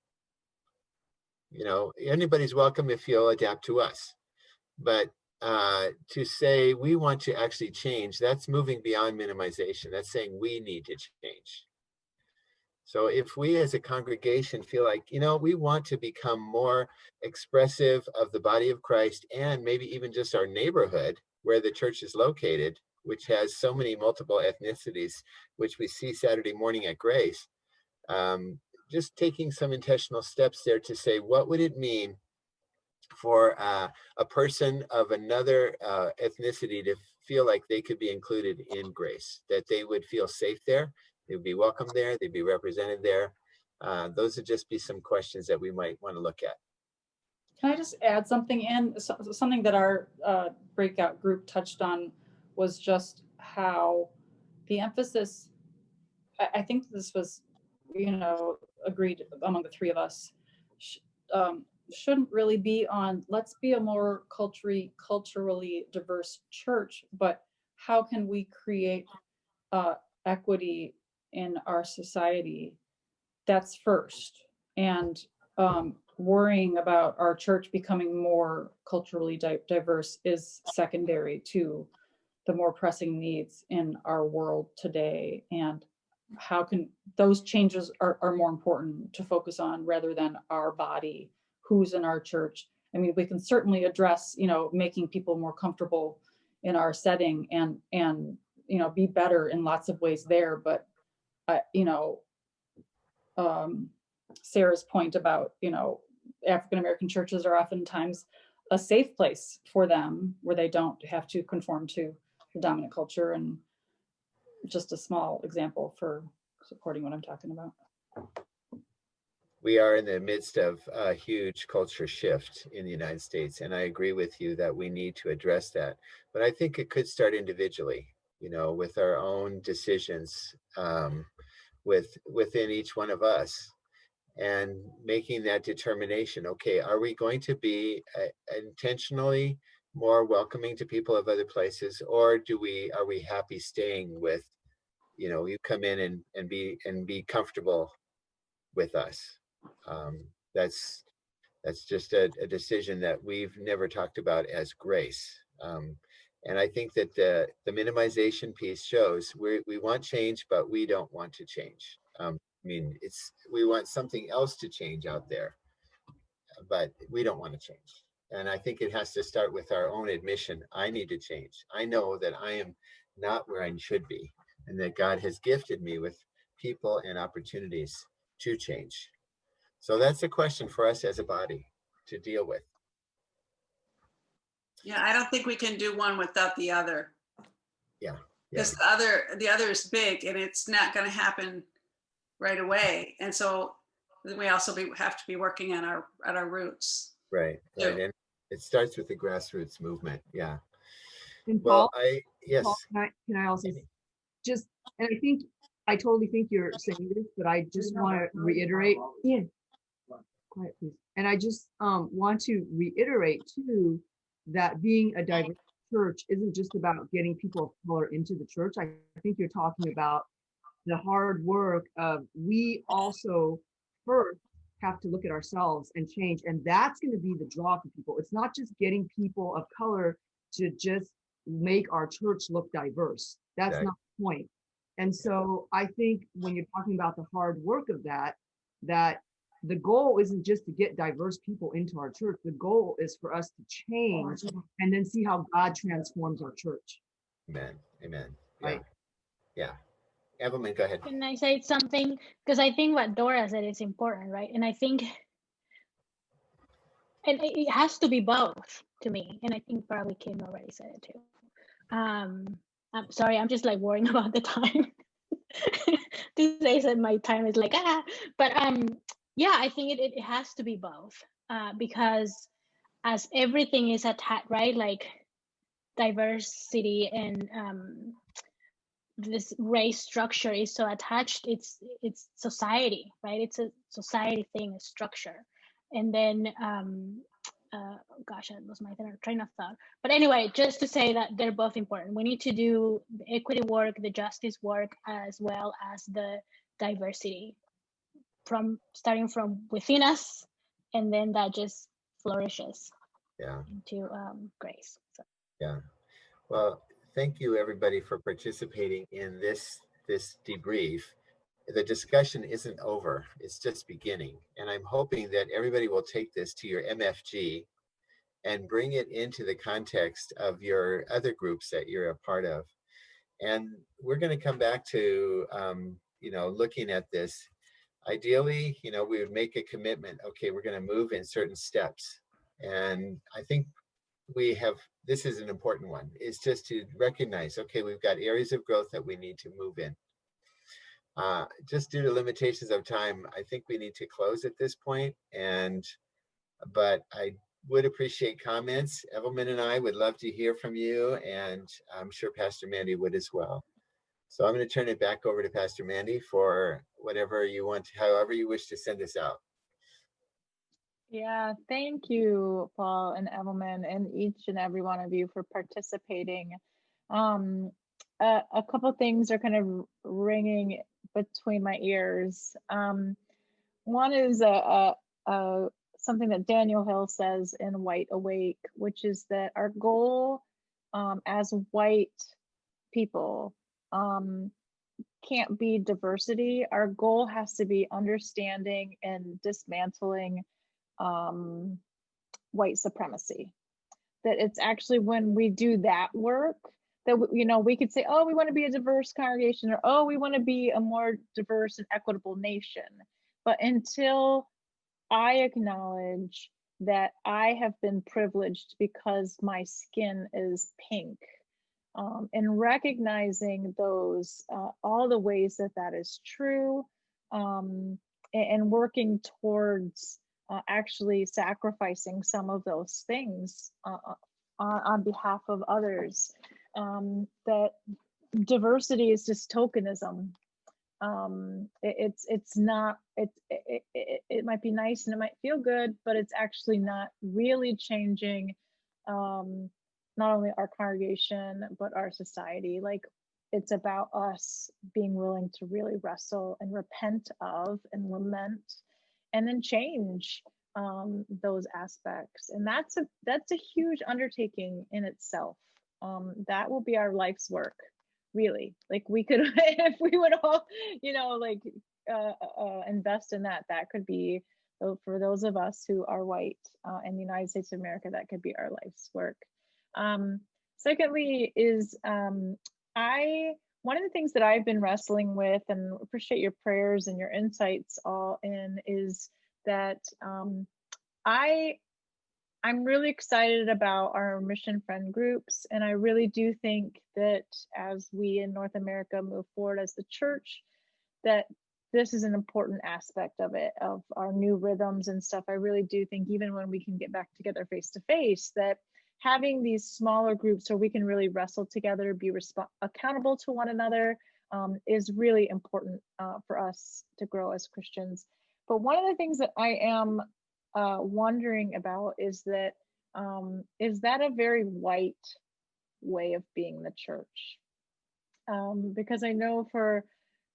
Anybody's welcome if you'll adapt to us. But to say we want to actually change, that's moving beyond minimization. That's saying we need to change. So if we as a congregation feel like, we want to become more expressive of the body of Christ and maybe even just our neighborhood where the church is located, which has so many multiple ethnicities, which we see Saturday morning at Grace, just taking some intentional steps there to say, what would it mean for a person of another ethnicity to feel like they could be included in Grace, that they would feel safe there, they would be welcome there, they'd be represented there. Those would just be some questions that we might want to look at. Can I just add something in? Something that our breakout group touched on was just how the emphasis, I think this was, agreed among the three of us, shouldn't really be on let's be a more culturally diverse church, but how can we create equity in our society? That's first. And worrying about our church becoming more culturally diverse is secondary to the more pressing needs in our world today. And how can those changes are more important to focus on rather than our body, who's in our church. I mean, we can certainly address, making people more comfortable in our setting and be better in lots of ways there. But, Sarah's point about, African-American churches are oftentimes a safe place for them where they don't have to conform to the dominant culture, and just a small example for supporting what I'm talking about. We are in the midst of a huge culture shift in the United States, and I agree with you that we need to address that. But I think it could start individually, with our own decisions within each one of us, and making that determination. Okay, are we going to be intentionally more welcoming to people of other places, or are we happy staying with, you come in and be comfortable with us? That's just a decision that we've never talked about as Grace. And I think that the minimization piece shows we want change, but we don't want to change. We want something else to change out there, but we don't want to change. And I think it has to start with our own admission. I need to change. I know that I am not where I should be, and that God has gifted me with people and opportunities to change. So that's a question for us as a body to deal with. Yeah, I don't think we can do one without the other. Yeah. Because the other is big, and it's not going to happen right away. And so we also have to be working on our roots. Right. So, And it starts with the grassroots movement. Yeah. And Well, Paul, yes. Paul, can I also just, and I totally think you're saying this, but I just want to reiterate. Yeah. Quiet, please. And I just want to reiterate too that being a diverse church isn't just about getting people of color into the church. I think you're talking about the hard work of we also first have to look at ourselves and change. And that's going to be the draw for people. It's not just getting people of color to just make our church look diverse. That's not the point. And so I think when you're talking about the hard work of that the goal isn't just to get diverse people into our church. The goal is for us to change and then see how God transforms our church. Amen. Amen. Yeah. Yeah. Evelyn, go ahead. Can I say something? Because I think what Dora said is important, right? And I think, and it has to be both. to me, and I think probably Kim already said it too. I'm sorry, I'm just like worrying about the time. These days, and my time is like but yeah, I think it has to be both, because as everything is attached, right? Like diversity and this race structure is so attached. It's society, right? It's a society thing, a structure, and then gosh, I lost my train of thought. But anyway, just to say that they're both important. We need to do the equity work, the justice work, as well as the diversity, from starting from within us, and then that just flourishes into grace. So. Yeah. Well, thank you everybody for participating in this debrief. The discussion isn't over, it's just beginning. And I'm hoping that everybody will take this to your MFG and bring it into the context of your other groups that you're a part of. And we're going to come back to, looking at this. Ideally, we would make a commitment. Okay, we're going to move in certain steps. And I think this is an important one. It's just to recognize, okay, we've got areas of growth that we need to move in. Just due to limitations of time, I think we need to close at this point. But I would appreciate comments. Evelmyn and I would love to hear from you, and I'm sure Pastor Mandy would as well. So I'm going to turn it back over to Pastor Mandy for whatever you want, however you wish to send us out. Yeah, thank you, Paul and Evelmyn, and each and every one of you for participating. A couple things are kind of ringing between my ears. One is something that Daniel Hill says in White Awake, which is that our goal as white people can't be diversity. Our goal has to be understanding and dismantling white supremacy. That it's actually when we do that work that we could say, oh, we want to be a diverse congregation, or oh, we want to be a more diverse and equitable nation. But until I acknowledge that I have been privileged because my skin is pink, and recognizing those all the ways that is true, and working towards actually sacrificing some of those things on behalf of others, that diversity is just tokenism. It's not, it might be nice and it might feel good, but it's actually not really changing not only our congregation but our society. Like, it's about us being willing to really wrestle and repent of and lament and then change those aspects. And that's a huge undertaking in itself. That will be our life's work, really. Like, we could if we would all invest in that could be, for those of us who are white in the United States of America, that could be our life's work. Secondly is one of the things that I've been wrestling with, and appreciate your prayers and your insights all in, is that I'm really excited about our mission friend groups. And I really do think that as we in North America move forward as the church, that this is an important aspect of it, of our new rhythms and stuff. I really do think, even when we can get back together face to face, that having these smaller groups where we can really wrestle together, be accountable to one another, is really important for us to grow as Christians. But one of the things that I am wondering about is that a very white way of being the church? Because I know for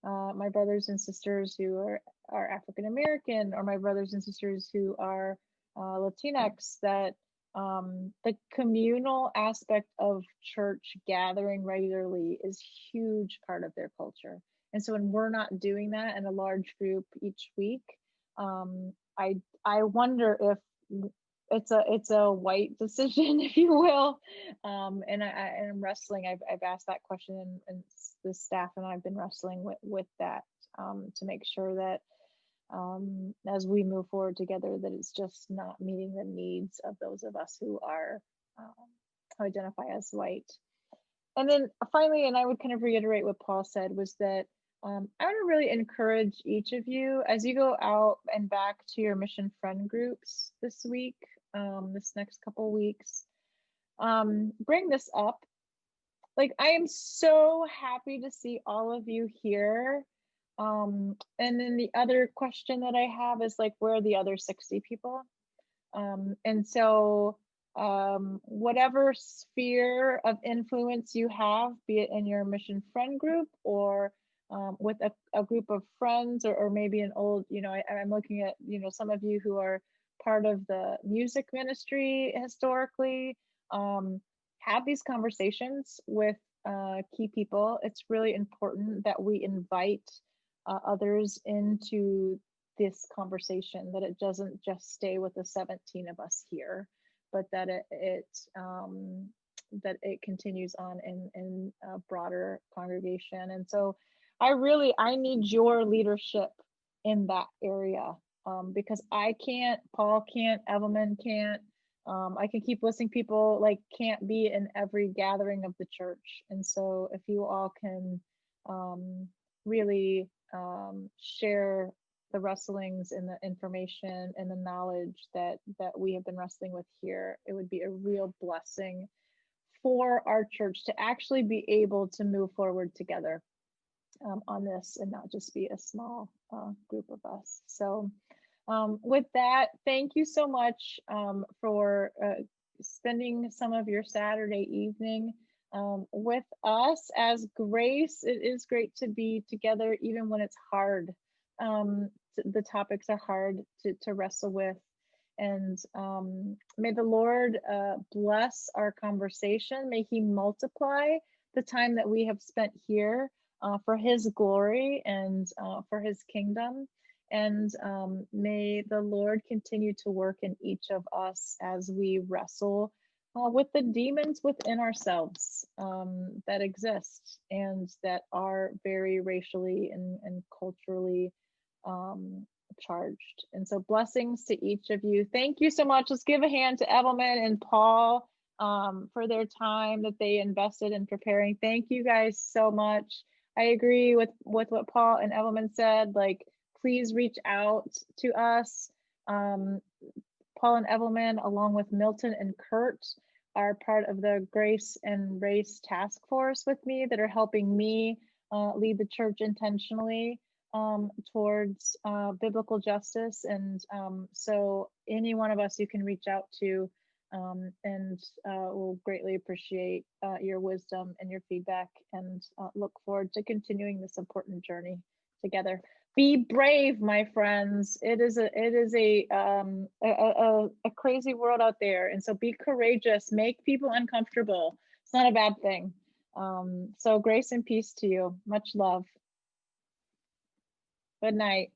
my brothers and sisters who are African American, or my brothers and sisters who are Latinx, that the communal aspect of church gathering regularly is a huge part of their culture. And so when we're not doing that in a large group each week, I wonder if it's a white decision, if you will. And I'm wrestling. I've asked that question, and the staff and I've been wrestling with that, to make sure that as we move forward together, that it's just not meeting the needs of those of us who are who identify as white. And then finally, and I would kind of reiterate what Paul said, was that I want to really encourage each of you as you go out and back to your mission friend groups this week, this next couple weeks, bring this up. Like, I am so happy to see all of you here. And then the other question that I have is like, where are the other 60 people? And so whatever sphere of influence you have, be it in your mission friend group or with a group of friends, or maybe an old, I'm looking at, some of you who are part of the music ministry historically, have these conversations with key people. It's really important that we invite others into this conversation, that it doesn't just stay with the 17 of us here, but that it continues on in a broader congregation. And so I need your leadership in that area, because I can't, Paul can't, Evelmyn can't, I can keep listing people like can't be in every gathering of the church. And so if you all can really share the wrestlings and the information and the knowledge that we have been wrestling with here, it would be a real blessing for our church to actually be able to move forward together on this, and not just be a small group of us. So with that, thank you so much for spending some of your Saturday evening with us as Grace. It is great to be together even when it's hard. The topics are hard to wrestle with. And may the Lord bless our conversation. May He multiply the time that we have spent here for His glory and for His kingdom. And may the Lord continue to work in each of us as we wrestle with the demons within ourselves that exist and that are very racially and culturally charged. And so blessings to each of you. Thank you so much. Let's give a hand to Evelmyn and Paul for their time that they invested in preparing. Thank you guys so much. I agree with what Paul and Evelmyn said. Like, please reach out to us. Paul and Evelmyn, along with Milton and Kurt, are part of the Grace and Race Task Force with me that are helping me lead the church intentionally towards biblical justice. And so any one of us you can reach out to, and we'll greatly appreciate your wisdom and your feedback, and look forward to continuing this important journey together. Be brave, my friends. It is a crazy world out there, and so be courageous. Make people uncomfortable. It's not a bad thing. So grace and peace to you. Much love. Good night.